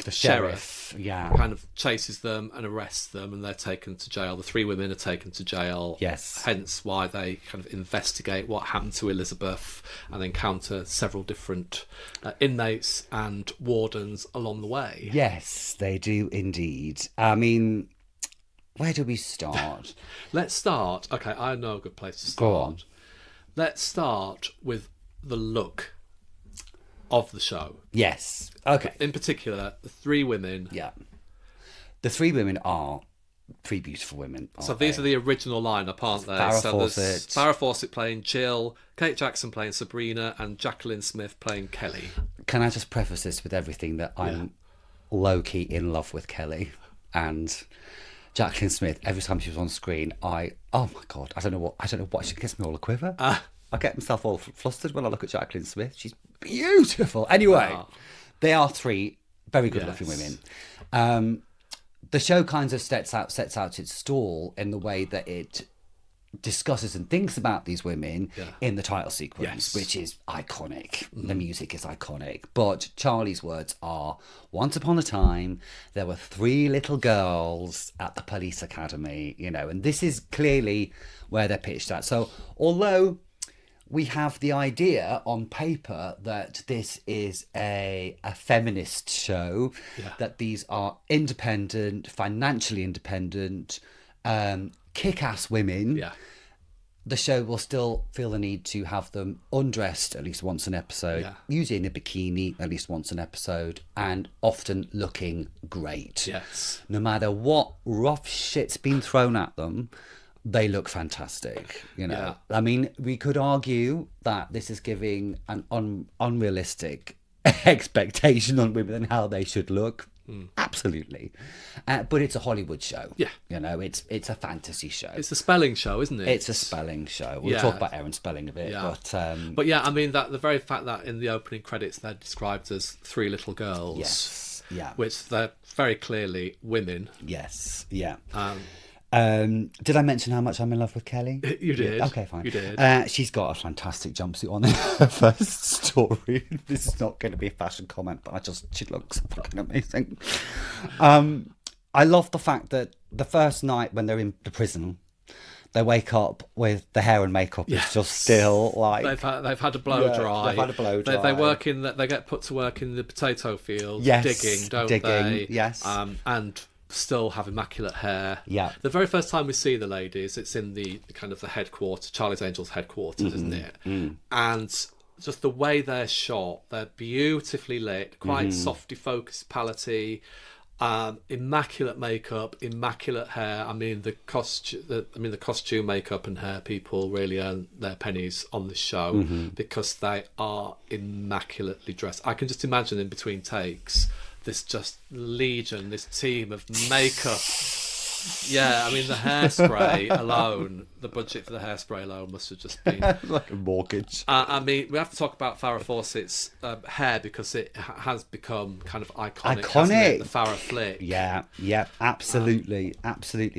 the sheriff, yeah, kind of chases them and arrests them, and they're taken to jail. The three women are taken to jail. Yes. Hence why they kind of investigate what happened to Elizabeth and encounter several different inmates and wardens along the way. Yes, they do indeed. I mean, where do we start? Let's start. Okay, I know a good place to start. Go on. Let's start with the look of the show. Yes. Okay. In particular, the three women. Yeah. The three women are three beautiful women. So these are the original lineup, aren't they? Farrah so Fawcett. there's Farrah Fawcett playing Jill, Kate Jackson playing Sabrina, and Jacqueline Smith playing Kelly. Can I just preface this with everything that I'm low-key in love with Kelly and Jacqueline Smith. Every time she was on screen, oh my God, I don't know what, she gets me all a quiver. I get myself all flustered when I look at Jacqueline Smith. She's beautiful. Anyway, they are three very good-looking women. The show kind of sets out its stall in the way that it discusses and thinks about these women in the title sequence, which is iconic. The music is iconic. But Charlie's words are, once upon a time, there were three little girls at the police academy, and this is clearly where they're pitched at. So although we have the idea on paper that this is a feminist show, that these are independent, financially independent, kick-ass women, the show will still feel the need to have them undressed at least once an episode, usually in a bikini at least once an episode, and often looking great. Yes. No matter what rough shit's been thrown at them, they look fantastic, I mean, we could argue that this is giving an unrealistic expectation on women and how they should look. Absolutely. But it's a Hollywood show. Yeah. It's a fantasy show. It's a spelling show, isn't it? It's a spelling show. We'll talk about Erin's spelling a bit. Yeah. But yeah, I mean, that the very fact that in the opening credits they're described as three little girls. Yes. Yeah. Which they're very clearly women. Yes. Yeah. Did I mention how much I'm in love with Kelly? You did. Okay, fine. You did. She's got a fantastic jumpsuit on in her first story. This is not going to be a fashion comment, but she looks fucking amazing. I love the fact that the first night when they're in the prison, they wake up with the hair and makeup is just still like they've had a blow dry. They've had a blow dry. They get put to work in the potato field, digging, don't digging, they? Yes. And still have immaculate hair. Yeah. The very first time we see the ladies, it's in the kind of the headquarters, Charlie's Angels headquarters, isn't it? And just the way they're shot, they're beautifully lit, quite softy focused palette-y, immaculate makeup, immaculate hair. I mean, the costume, makeup, and hair people really earn their pennies on the show because they are immaculately dressed. I can just imagine in between takes this just legion, this team of makeup Yeah, I mean, the hairspray alone, the budget for the hairspray alone must have just been... Like a mortgage. I mean, we have to talk about Farrah Fawcett's hair because it has become kind of iconic. Hasn't it? The Farrah flick. Yeah, absolutely.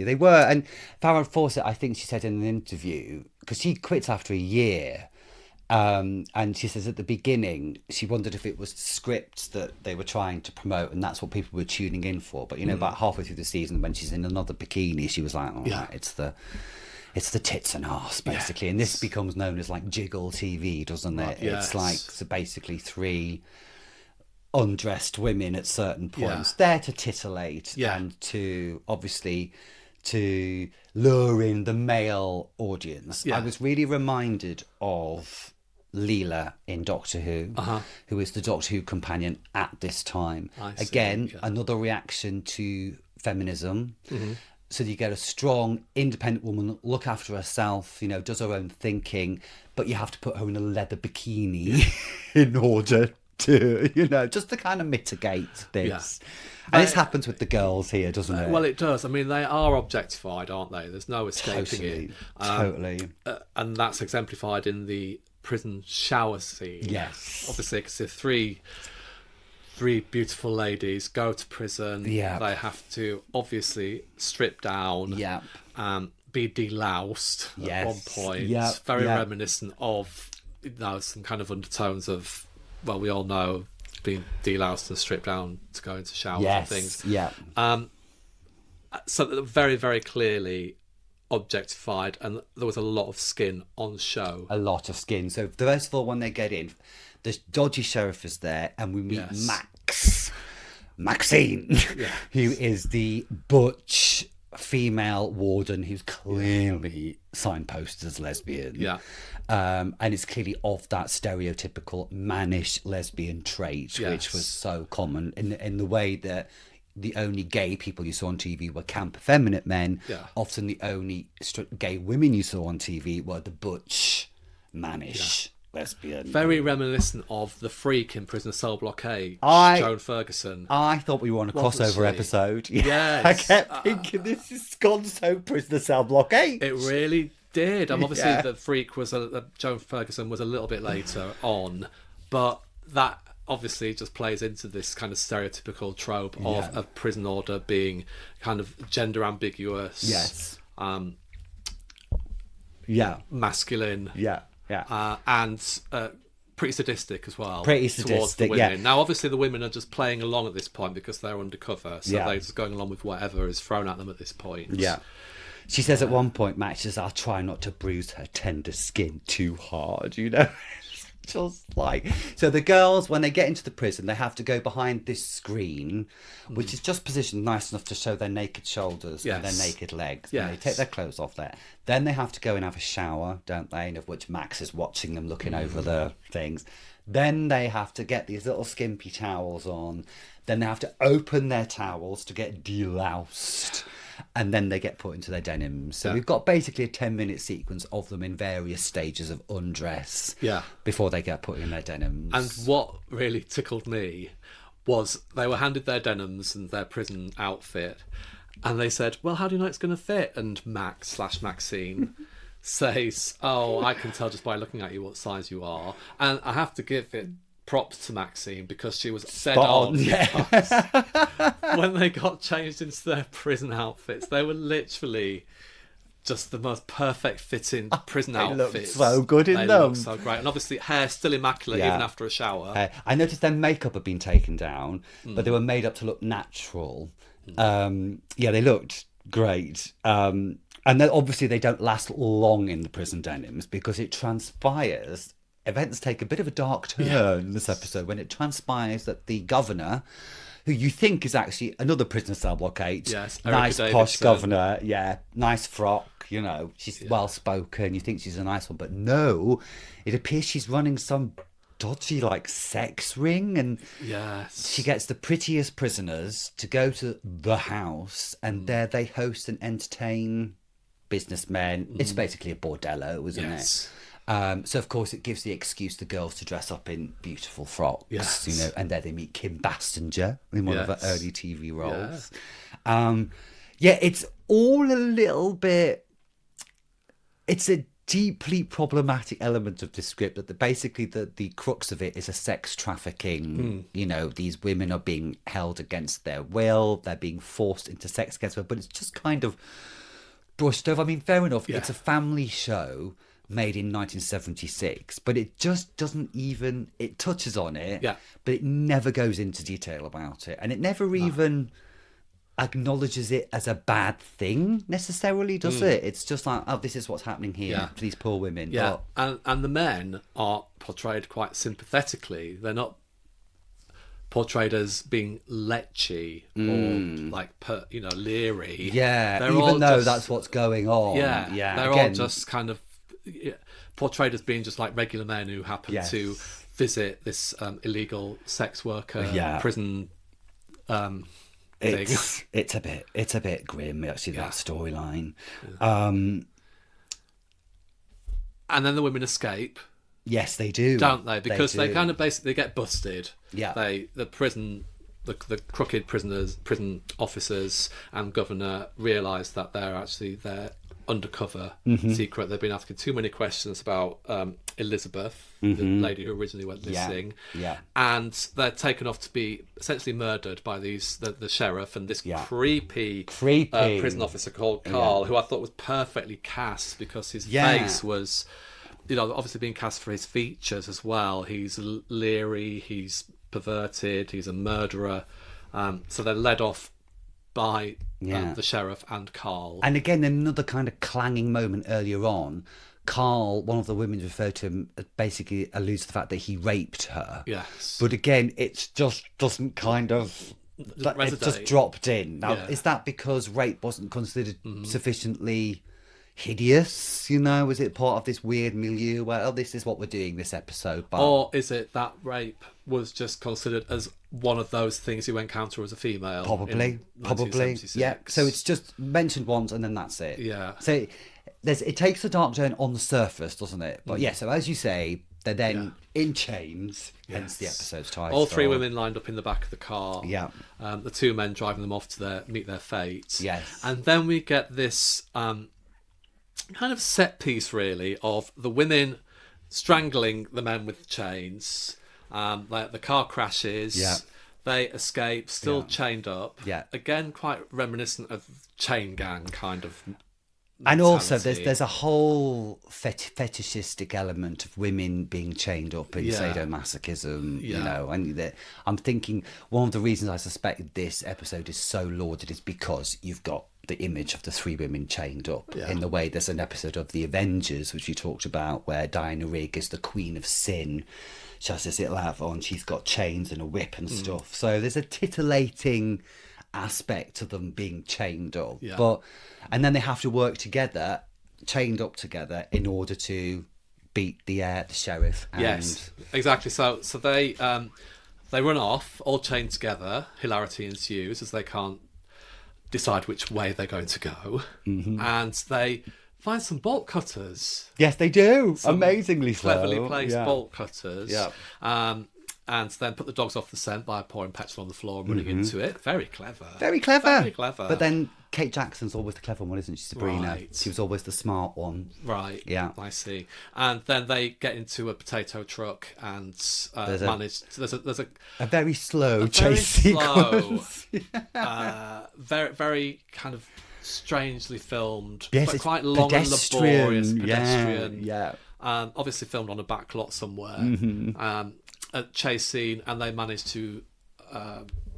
They were. And Farrah Fawcett, I think she said in an interview, because she quit after a year, and she says at the beginning she wondered if it was scripts that they were trying to promote, and that's what people were tuning in for. But about halfway through the season, when she's in another bikini, she was like, right, it's the tits and arse, basically. And this becomes known as like jiggle TV, doesn't it? It's like, so basically 3 undressed women at certain points there to titillate and to obviously to lure in the male audience. I was really reminded of Leela in Doctor Who, who is the Doctor Who companion at this time. Another reaction to feminism. So you get a strong, independent woman, look after herself, does her own thinking, but you have to put her in a leather bikini in order to, just to kind of mitigate this. And this happens with the girls here, doesn't it? Well, it does. I mean, they are objectified, aren't they? There's no escaping it. Totally. And that's exemplified in the prison shower scene. Yes. Obviously, because the three beautiful ladies go to prison. Yeah. They have to obviously strip down. Yeah. Be deloused at one point. Yeah. Very reminiscent of some kind of undertones of, well, we all know being deloused and stripped down to go into showers and things. Yeah. So very, very clearly objectified, and there was a lot of skin on show. A lot of skin. So first of all, when they get in, the dodgy sheriff is there, and we meet Maxine, who is the butch female warden who's clearly signposted as lesbian. And it's clearly of that stereotypical mannish lesbian trait, which was so common in the way that the only gay people you saw on TV were camp effeminate men. Often the only gay women you saw on TV were the butch, mannish lesbian. Very reminiscent of the freak in Prisoner Cell Block A, Joan Ferguson. I thought we were on a crossover episode. I kept thinking this has gone so Prisoner Cell Block A. It really did. Obviously, the freak was Joan Ferguson was a little bit later on, but that obviously just plays into this kind of stereotypical trope of a prison order being kind of gender ambiguous. Masculine. And pretty sadistic as well. Towards the women. Now, obviously, the women are just playing along at this point because they're undercover, so they're just going along with whatever is thrown at them at this point. She says at one point, Max says, "I'll try not to bruise her tender skin too hard," Just like, so the girls, when they get into the prison, they have to go behind this screen, which is just positioned nice enough to show their naked shoulders and their naked legs. And they take their clothes off there. Then they have to go and have a shower, don't they? And of which Max is watching them, looking over the things. Then they have to get these little skimpy towels on. Then they have to open their towels to get deloused. And then they get put into their denims. So we've got basically a 10-minute sequence of them in various stages of undress before they get put in their denims. And what really tickled me was they were handed their denims and their prison outfit, and they said, "Well, how do you know it's going to fit?" And Maxine says, "Oh, I can tell just by looking at you what size you are." And I have to give it props to Maxine because she was dead on. When they got changed into their prison outfits, they were literally just the most perfect fitting prison outfits. They looked so good in them. They looked so great. And obviously hair still immaculate even after a shower. I noticed their makeup had been taken down, but they were made up to look natural. They looked great. And then obviously they don't last long in the prison denims because it transpires. Events take a bit of a dark turn in this episode when it transpires that the governor, who you think is actually another prisoner cell block 8, nice posh governor, nice frock, she's well spoken, you think she's a nice one, but no, it appears she's running some dodgy sex ring, and she gets the prettiest prisoners to go to the house, and there they host and entertain businessmen. It's basically a bordello, isn't it? So of course it gives the excuse the girls to dress up in beautiful frocks, and there they meet Kim Bassinger in one of her early TV roles. all a little bit. It's a deeply problematic element of this script that basically the crux of it is a sex trafficking. You know, these women are being held against their will, they're being forced into sex against their will, but it's just kind of brushed over. I mean, fair enough, it's a family show made in 1976, but it just doesn't even, it touches on it, but it never goes into detail about it, and it never even acknowledges it as a bad thing necessarily, does it? It's just like, oh, this is what's happening here to these poor women. Yeah, and the men are portrayed quite sympathetically. They're not portrayed as being lechy or like, leery. Yeah, they're even though that's what's going on. Yeah, they're all just kind of portrayed as being just like regular men who happen to visit this illegal sex worker prison. It's a bit grim, actually, that storyline. And then the women escape. Yes, they do, don't they? Because they kind of basically get busted. Yeah, the crooked prison officers and governor realise that they're undercover secret. They've been asking too many questions about Elizabeth, the lady who originally went missing, and they're taken off to be essentially murdered by the sheriff and this creepy prison officer called Carl, who I thought was perfectly cast because his face was, obviously being cast for his features as well. He's leery, he's perverted, he's a murderer. So they're led off by the sheriff and Carl. And again, another kind of clanging moment earlier on, Carl, one of the women referred to him, basically alludes to the fact that he raped her. Yes. But again, it just doesn't kind of... It just dropped in. Now, is that because rape wasn't considered sufficiently hideous? Was it part of this weird milieu where, oh, this is what we're doing this episode? But... Or is it that rape was just considered as one of those things you encounter as a female? Probably. Yeah. So it's just mentioned once and then that's it. Yeah. So it takes a dark turn on the surface, doesn't it? But so as you say, they're then in chains, hence the episode's title. All three women lined up in the back of the car. Yeah. The two men driving them off to meet their fate. Yes. And then we get this kind of set piece, really, of the women strangling the men with chains. Like the car crashes. Yeah. They escape, still chained up. Yeah. Again, quite reminiscent of Chain Gang kind of. And also, there's a whole fetishistic element of women being chained up in sadomasochism, and I'm thinking one of the reasons I suspect this episode is so lauded is because you've got the image of the three women chained up in the way there's an episode of The Avengers, which you talked about, where Diana Rigg is the queen of sin. She has this little outfit on, she's got chains and a whip and stuff. So there's a tittillating aspect to them being chained up. Yeah. And then they have to work together, chained up together, in order to beat the sheriff. And... Yes, exactly. So they run off, all chained together. Hilarity ensues as they can't decide which way they're going to go. And they find some bolt cutters. Yes, they do. Amazingly cleverly placed bolt cutters. Yeah. And then put the dogs off the scent by pouring petrol on the floor and running into it. Very clever. Very clever. But then Kate Jackson's always the clever one, isn't she, Sabrina? Right. She was always the smart one. Right. Yeah. I see. And then they get into a potato truck and manage... There's a very slow chase sequence. Very, very kind of strangely filmed. Yes, but it's quite long and laborious. Pedestrian. Yeah. Obviously filmed on a back lot somewhere. A chase scene, and they managed to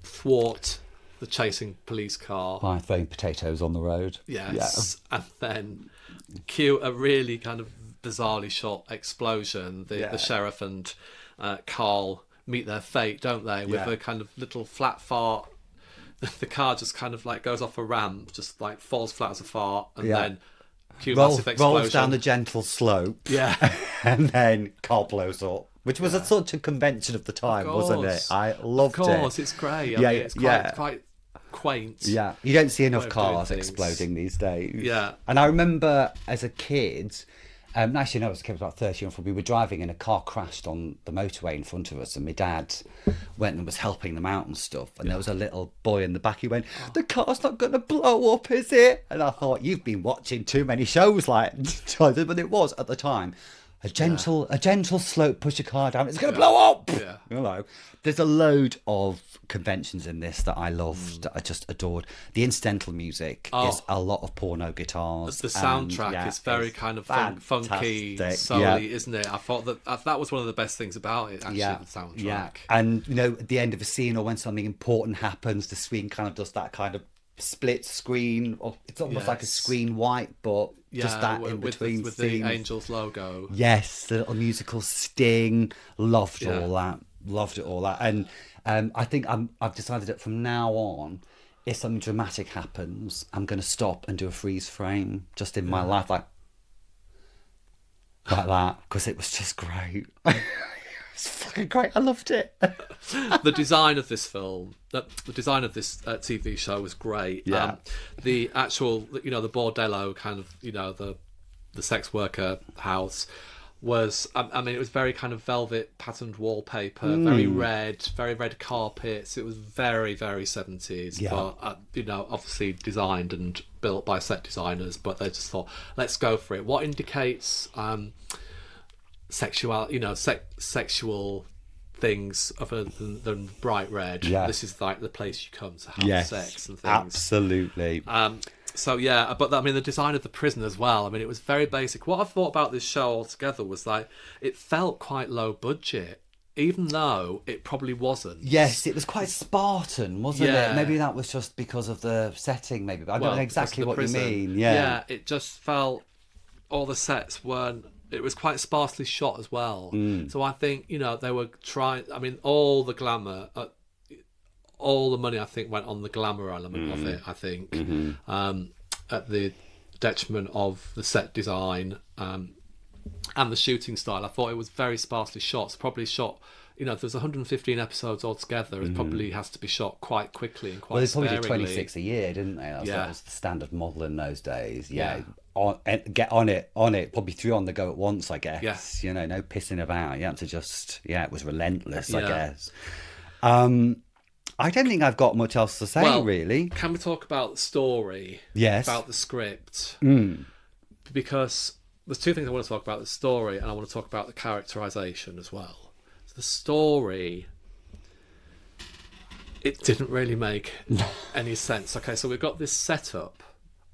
thwart the chasing police car by throwing potatoes on the road. Yes. And then cue a really kind of bizarrely shot explosion. The sheriff and Carl meet their fate, don't they, with a kind of little flat fart. The car just kind of like goes off a ramp, just like falls flat as a fart, and then cue massive explosion. Rolls down the gentle slope. Yeah. And then car blows up. Which was such a convention of the time, wasn't it? I loved it. Of course, it's great. I mean, it's quite quaint. Yeah, you don't see enough cars exploding these days. Yeah. And I remember as a kid, Actually, no, it was about 30 and 40. We were driving and a car crashed on the motorway in front of us, and my dad went and was helping them out and stuff. And there was a little boy in the back. He went, "The car's not going to blow up, is it?" And I thought, you've been watching too many shows, like, but it was at the time. A gentle slope, push a car down. It's going to blow up. Yeah. You know, there's a load of conventions in this that I loved, that I just adored. The incidental music is a lot of porno guitars. The soundtrack is very kind of funky, soul-y, isn't it? I thought that was one of the best things about it, actually, the soundtrack. Yeah. And, you know, at the end of a scene or when something important happens, the screen kind of does that kind of split screen, or it's almost like a screen white, but just that in between with scenes. The Angels logo. Yes, the little musical sting. Loved all that. Loved it all that. And I think I've decided that from now on, if something dramatic happens, I'm going to stop and do a freeze frame just in my life, like that, because it was just great. It's fucking great. I loved it. The design of this film, the design of this TV show was great. Yeah. The actual, you know, the bordello kind of, you know, the sex worker house was, I mean, it was very kind of velvet patterned wallpaper, very red carpets. It was very, very 70s. Yeah. But, you know, obviously designed and built by set designers, but they just thought, let's go for it. What indicates sexual, you know, sexual things other than bright red? This is like the place you come to have sex and things. Absolutely. So yeah, but I mean, the design of the prison as well, I mean, it was very basic. What I thought about this show altogether was like, it felt quite low budget, even though it probably wasn't. Yes, it was quite Spartan, wasn't it? Maybe that was just because of the setting, maybe, but I don't know exactly what you mean. Yeah, it just felt, all the sets weren't, it was quite sparsely shot as well. So I think, you know, they were trying, I mean, all the glamour, all the money I think went on the glamour element of it, I think, at the detriment of the set design and the shooting style. I thought it was very sparsely shot. It's probably shot, you know, if there's 115 episodes altogether, it probably has to be shot quite quickly and quite sparingly. Well, they probably did 26 a year, didn't they? That was the standard model in those days. Get on it, probably 3 on the go at once, I guess. Yes. You know, no pissing about. You had to just, it was relentless, I guess. I don't think I've got much else to say, really. Can we talk about the story? Yes. About the script? Because there's 2 things I want to talk about: the story, and I want to talk about the characterization as well. So the story, it didn't really make any sense. Okay, so we've got this setup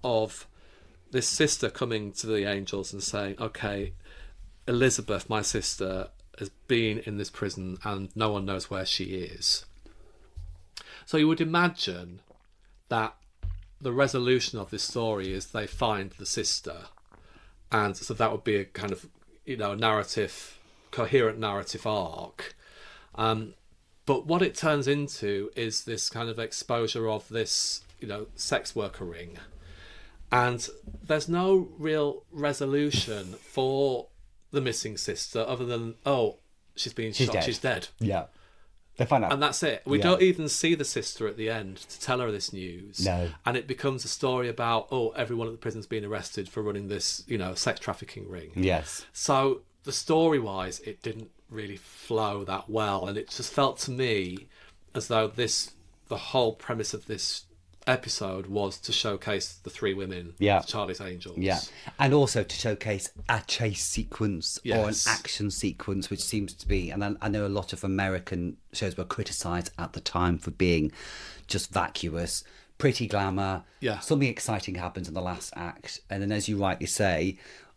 of this sister coming to the Angels and saying, okay, Elizabeth, my sister, has been in this prison and no one knows where she is. So you would imagine that the resolution of this story is they find the sister, and so that would be a kind of, you know, coherent narrative arc. But what it turns into is this kind of exposure of this, you know, sex worker ring, and there's no real resolution for the missing sister other than, she's been shot, dead. She's dead. Yeah. They find out. And that's it. We don't even see the sister at the end to tell her this news. No. And it becomes a story about, everyone at the prison's been arrested for running this, you know, sex trafficking ring. Yes. So the story-wise, it didn't really flow that well. And it just felt to me as though the whole premise of this episode was to showcase the 3 women, Charlie's Angels. Yeah, and also to showcase a chase sequence or an action sequence, which seems to be, and I know a lot of American shows were criticised at the time for being just vacuous, pretty glamour. Yeah. Something exciting happens in the last act, and then, as you rightly say,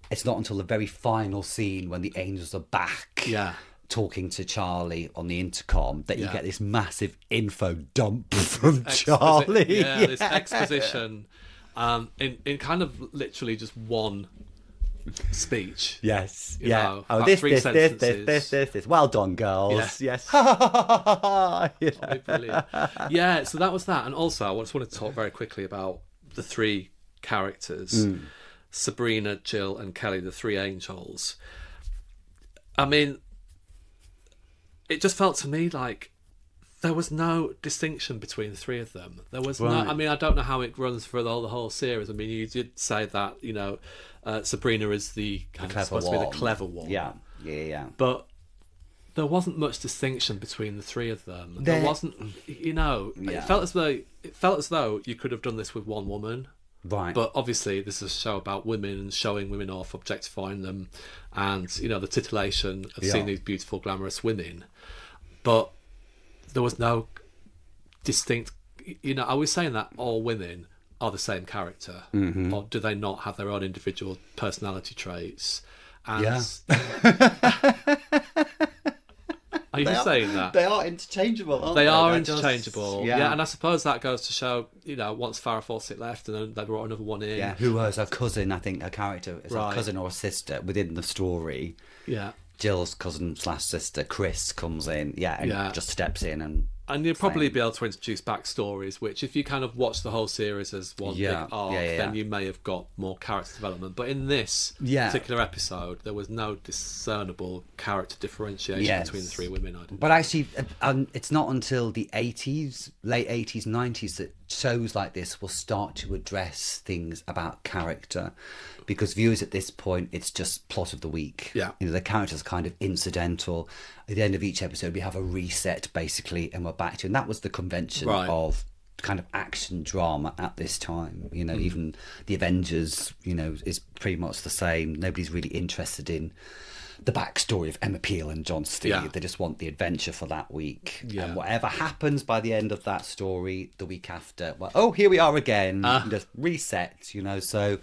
it's not until the very final scene when the Angels are back. Talking to Charlie on the intercom that you get this massive info dump from Charlie. This exposition in kind of literally just one speech. Yes. You know, this. Well done, girls. Yes. Brilliant. Yeah, so that was that. And also, I just wanted to talk very quickly about the 3 characters, Sabrina, Jill and Kelly, the 3 Angels. I mean, it just felt to me like there was no distinction between the three of them. There was Right. no. I mean, I don't know how it runs for the whole series. I mean, you did say that Sabrina is supposed to be the clever one. Yeah. But there wasn't much distinction between the three of them. There wasn't. Yeah. It felt as though you could have done this with one woman. Right. But obviously, this is a show about women and showing women off, objectifying them, and the titillation of seeing these beautiful, glamorous women. But there was no distinct. Are we saying that all women are the same character, or do they not have their own individual personality traits? And Are you saying that? They are interchangeable, aren't they? They are They're interchangeable. Yeah, and I suppose that goes to show, once Farrah Fawcett left and then they brought another one in. Yeah, who was her cousin, I think, her character is Right. a cousin or a sister within the story. Yeah. Jill's cousin/sister, Chris, comes in, and just steps in And you'll probably be able to introduce backstories, which if you kind of watch the whole series as one big arc, then you may have got more character development. But in this particular episode, there was no discernible character differentiation between the three women. But actually, it's not until the 80s, late 80s, 90s, that shows like this will start to address things about character. Because viewers at this point, it's just plot of the week. Yeah. The characters are kind of incidental. At the end of each episode, we have a reset, basically, and we're back to... And that was the convention of kind of action drama at this time. Even the Avengers, is pretty much the same. Nobody's really interested in the backstory of Emma Peel and John Steve. Yeah. They just want the adventure for that week. Yeah. And whatever happens by the end of that story, the week after, here we are again. And just reset, so...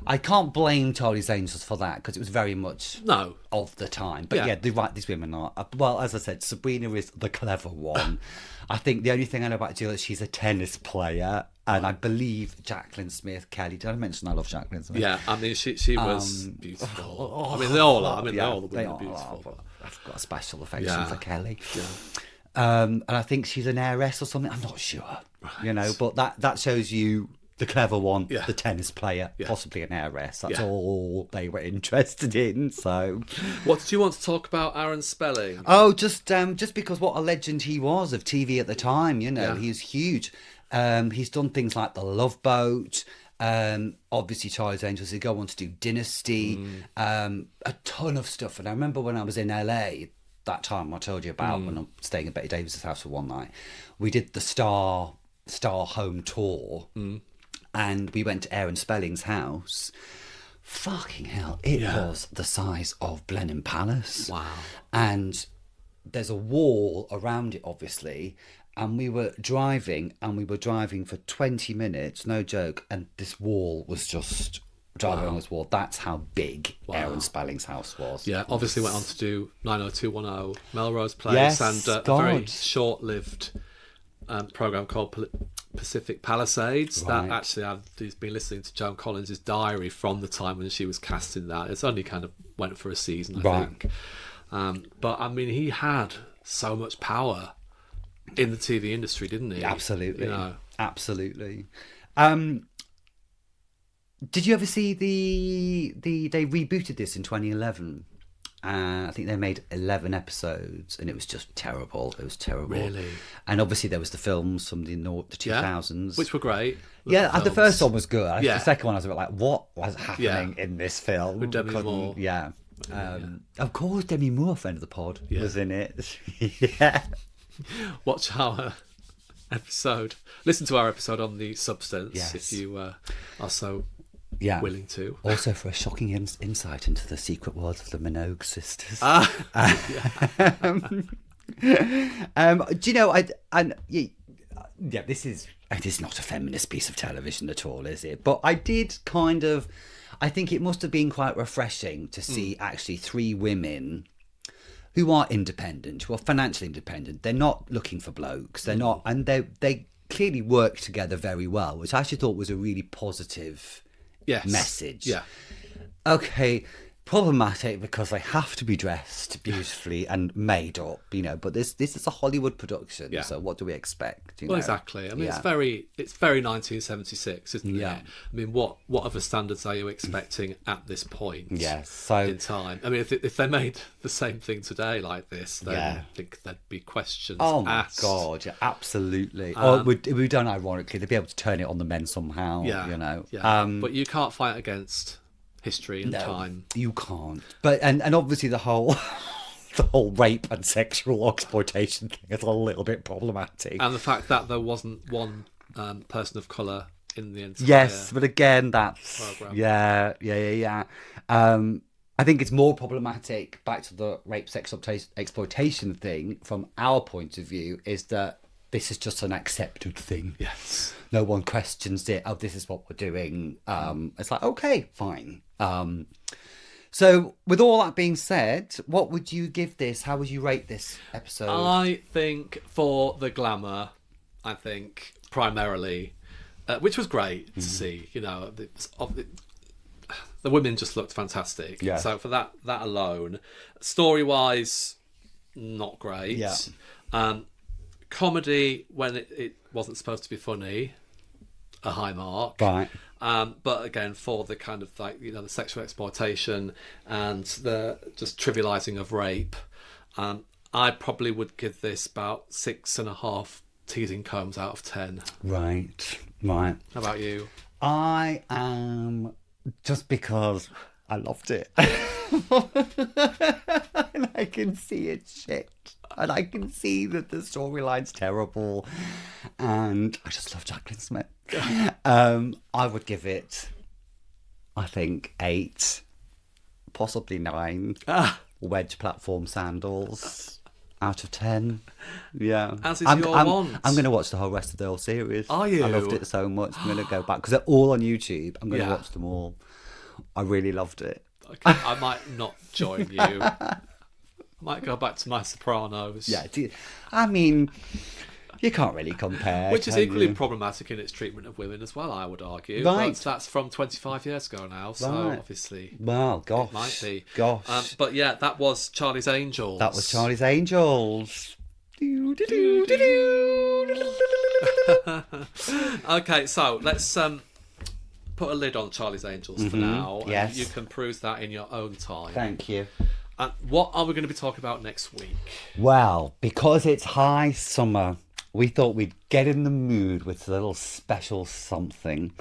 I can't blame Charlie's Angels for that because it was very much of the time. But these women are... Well, as I said, Sabrina is the clever one. I think the only thing I know about Jill is she's a tennis player. And I believe Jacqueline Smith Kelly... Did I mention I love Jacqueline Smith? Yeah, I mean, she was beautiful. I mean, they all are. I mean, all the women are beautiful. But I've got a special affection for Kelly. Yeah. And I think she's an heiress or something. I'm not sure. Right. But that shows you... The clever one, the tennis player, possibly an heiress. That's all they were interested in. So, what did you want to talk about Aaron Spelling? Oh, just because what a legend he was of TV at the time. He was huge. He's done things like The Love Boat. Obviously, Charlie's Angels. He'd go on to do Dynasty. A ton of stuff. And I remember when I was in LA that time I told you about when I'm staying at Betty Davis's house for one night. We did the Star home tour. And we went to Aaron Spelling's house. Fucking hell, it was the size of Blenheim Palace. Wow. And there's a wall around it, obviously. And we were driving for 20 minutes, no joke. And this wall was just driving on this wall. That's how big Aaron Spelling's house was. Yeah, obviously went on to do 90210 Melrose Place and a very short-lived program called Pacific Palisades. That actually, he's been listening to Joan Collins' diary from the time when she was casting that. It's only kind of went for a season, I think. But I mean, he had so much power in the TV industry, didn't he? Absolutely. Absolutely. Did you ever see they rebooted this in 2011? I think they made 11 episodes and it was just terrible. It was terrible. Really? And obviously there was the films from the 2000s. Which were great. The first one was good. The second one I was a bit like, what was happening in this film? With Demi Moore. Yeah. Of course, Demi Moore, friend of the pod, was in it. Watch our episode. Listen to our episode on the substance if you are so... willing to. Also for a shocking insight into the secret world of the Minogue sisters. Do you know, it is not a feminist piece of television at all, is it? But I think it must have been quite refreshing to see actually three women who are independent, who are financially independent. They're not looking for blokes. They're not, and they clearly work together very well, which I actually thought was a really positive message. Yeah. Okay, Problematic because they have to be dressed beautifully and made up, but this is a Hollywood production, so what do we expect? Well, exactly. I mean, it's very 1976, isn't it? Yeah. I mean, what other standards are you expecting at this point? Yes. So in time, I mean, if they made the same thing today like this, then I think there'd be questions asked. Oh my God, yeah, absolutely. Or it would be done ironically. They'd be able to turn it on the men somehow. But you can't fight against history and time. You can't. But and obviously the whole rape and sexual exploitation thing is a little bit problematic. And the fact that there wasn't one person of colour in the entire Yes, but again, that's program. Yeah. I think it's more problematic, back to the rape sex exploitation thing, from our point of view, is that this is just an accepted thing. Yes. No one questions it. Oh, this is what we're doing. It's like, okay, fine. So with all that being said, what would you give this? How would you rate this episode? I think for the glamour, primarily, which was great to see, the women just looked fantastic. Yeah. So for that alone, story-wise, not great. Yeah. Comedy, when it wasn't supposed to be funny, a high mark. Right. But again, for the kind of the sexual exploitation and the just trivialising of rape, I probably would give this about 6.5 teasing combs out of 10. Right. How about you? I am, just because I loved it. And I can see it's shit. And I can see that the storyline's terrible. And I just love Jacqueline Smith. I would give it, I think, 8, possibly 9 wedge platform sandals out of 10. Yeah. As is your want. I'm going to watch the whole rest of the whole series. Are you? I loved it so much. I'm going to go back, because they're all on YouTube. I'm going to watch them all. I really loved it. Okay, I might not join you. I might go back to my Sopranos. Yeah, I mean, you can't really compare. Which is equally problematic in its treatment of women as well, I would argue. Right. But that's from 25 years ago now, so obviously well, gosh, it might be. Gosh. But yeah, that was Charlie's Angels. That was Charlie's Angels. Okay, so let's put a lid on Charlie's Angels for now. Yes. And you can peruse that in your own time. Thank you. And what are we going to be talking about next week? Well, because it's high summer, we thought we'd get in the mood with a little special something.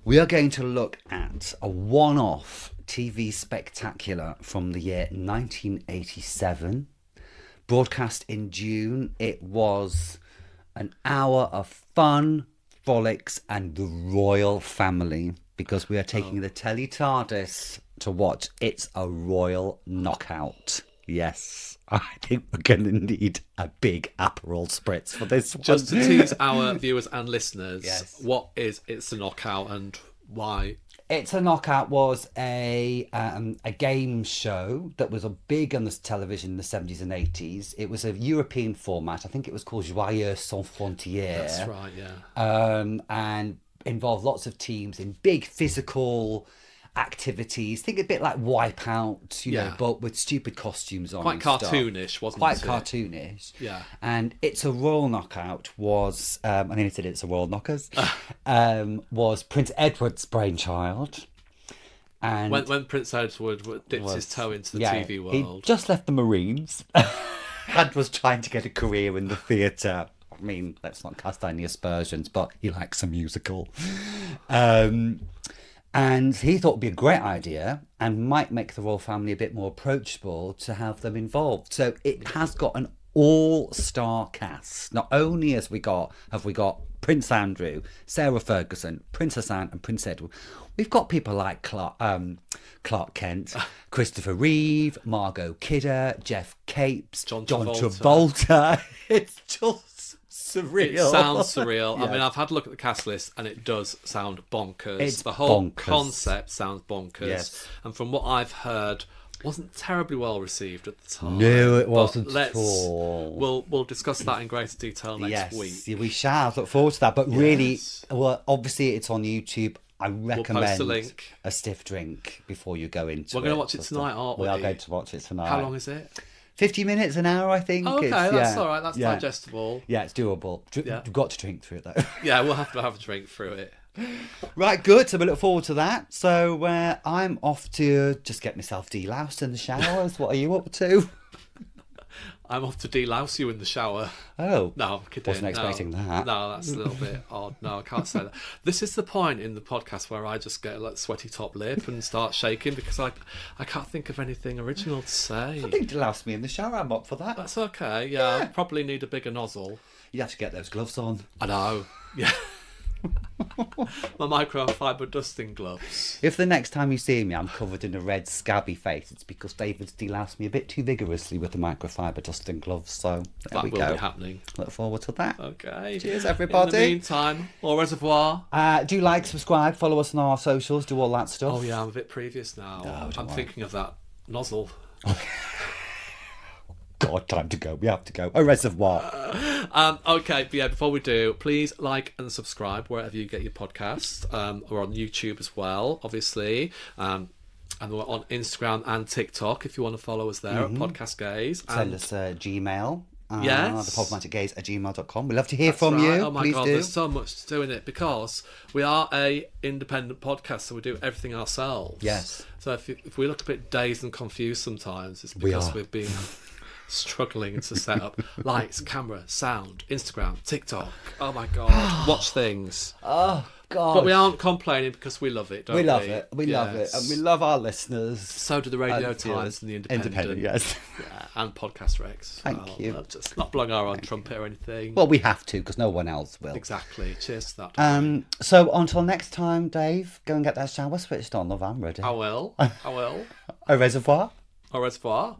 We are going to look at a one-off TV spectacular from the year 1987. Broadcast in June. It was an hour of fun, frolics, and the royal family, because we are taking the telly TARDIS to watch It's a Royal Knockout. Yes, I think we're going to need a big Aperol spritz for this one. Just to tease our viewers and listeners, Yes. what is It's a Knockout and why? It's a Knockout was a game show that was big on the television in the 70s and 80s. It was a European format. I think it was called Yesteryear Sans Frontières. That's right, yeah. And involved lots of teams in big physical activities. Think a bit like Wipeout, you know, but with stupid costumes on. Quite and stuff. cartoonish, wasn't Quite it? cartoonish. Yeah. And It's a Royal Knockout was, I nearly said It's a Royal Knockers, was Prince Edward's brainchild. And when Prince Edward dipped his toe into the TV world. He just left the Marines and was trying to get a career in the theatre. I mean, let's not cast any aspersions, but he likes a musical. And he thought it would be a great idea and might make the royal family a bit more approachable to have them involved. So it has got an all-star cast. Not only have we got Prince Andrew, Sarah Ferguson, Princess Anne and Prince Edward, we've got people like Clark Kent, Christopher Reeve, Margot Kidder, Jeff Capes, John Travolta. It's just surreal. It sounds surreal. Yeah. I mean, I've had a look at the cast list and it does sound bonkers. It's the whole bonkers. concept sounds bonkers. Yes. And from what I've heard, wasn't terribly well received at the time. No, it But wasn't at all. We'll discuss that in greater detail next week. We shall. Look forward to that. But really, well, obviously it's on YouTube. I We'll recommend post a link. a stiff drink before you go into it. We're going to watch it tonight, aren't we? We are going to watch it tonight. How long is it? 50 minutes, an hour, I think. Oh, okay, It's, that's all right. That's digestible. Yeah, it's doable. You've got to drink through it, though. Yeah, we'll have to have a drink through it. Right, good. So we look forward to that. So I'm off to just get myself deloused in the showers. What are you up to? I'm off to delouse you in the shower. Oh. No, I'm kidding. Wasn't expecting that. No, that's a little bit odd. No, I can't say that. This is the point in the podcast where I just get like sweaty top lip and start shaking because I can't think of anything original to say. I think delouse me in the shower. I'm up for that. That's okay. Yeah, I probably need a bigger nozzle. You have to get those gloves on. I know. Yeah. My microfiber dusting gloves. If the next time you see me I'm covered in a red scabby face, it's because David's deloused me a bit too vigorously with the microfiber dusting gloves. So there we go. That will be happening. Look forward to that. Okay. Cheers, everybody. In the meantime, au reservoir. Do like, subscribe, follow us on our socials, do all that stuff. Oh yeah, I'm a bit previous now. I'm thinking of that nozzle. God, time to go. We have to go. Au reservoir. Okay, but yeah, before we do, please like and subscribe wherever you get your podcast. We're on YouTube as well, obviously. And we're on Instagram and TikTok if you want to follow us there at Podcast Gaze. Send us a Gmail. Yes. theproblematicgaze@gmail.com. We love to hear from you. Oh my Please God, do. there's so much to do in it because we are a independent podcast, so we do everything ourselves. Yes. So if we look a bit dazed and confused sometimes, it's because we've been struggling to set up lights, camera, sound, Instagram, TikTok. Oh my God, watch things. Oh God. But we aren't complaining because we love it, don't we? We love it. We love it. And we love our listeners. So do the Radio Times and the Independent. Yes. Yeah, and Podcast Rex. Thank you. We're just not blowing our own trumpet or anything. Well, we have to because no one else will. Exactly. Cheers to that. So until next time, Dave, go and get that shower switched on. Love, I'm ready. I will. Au reservoir. Au revoir.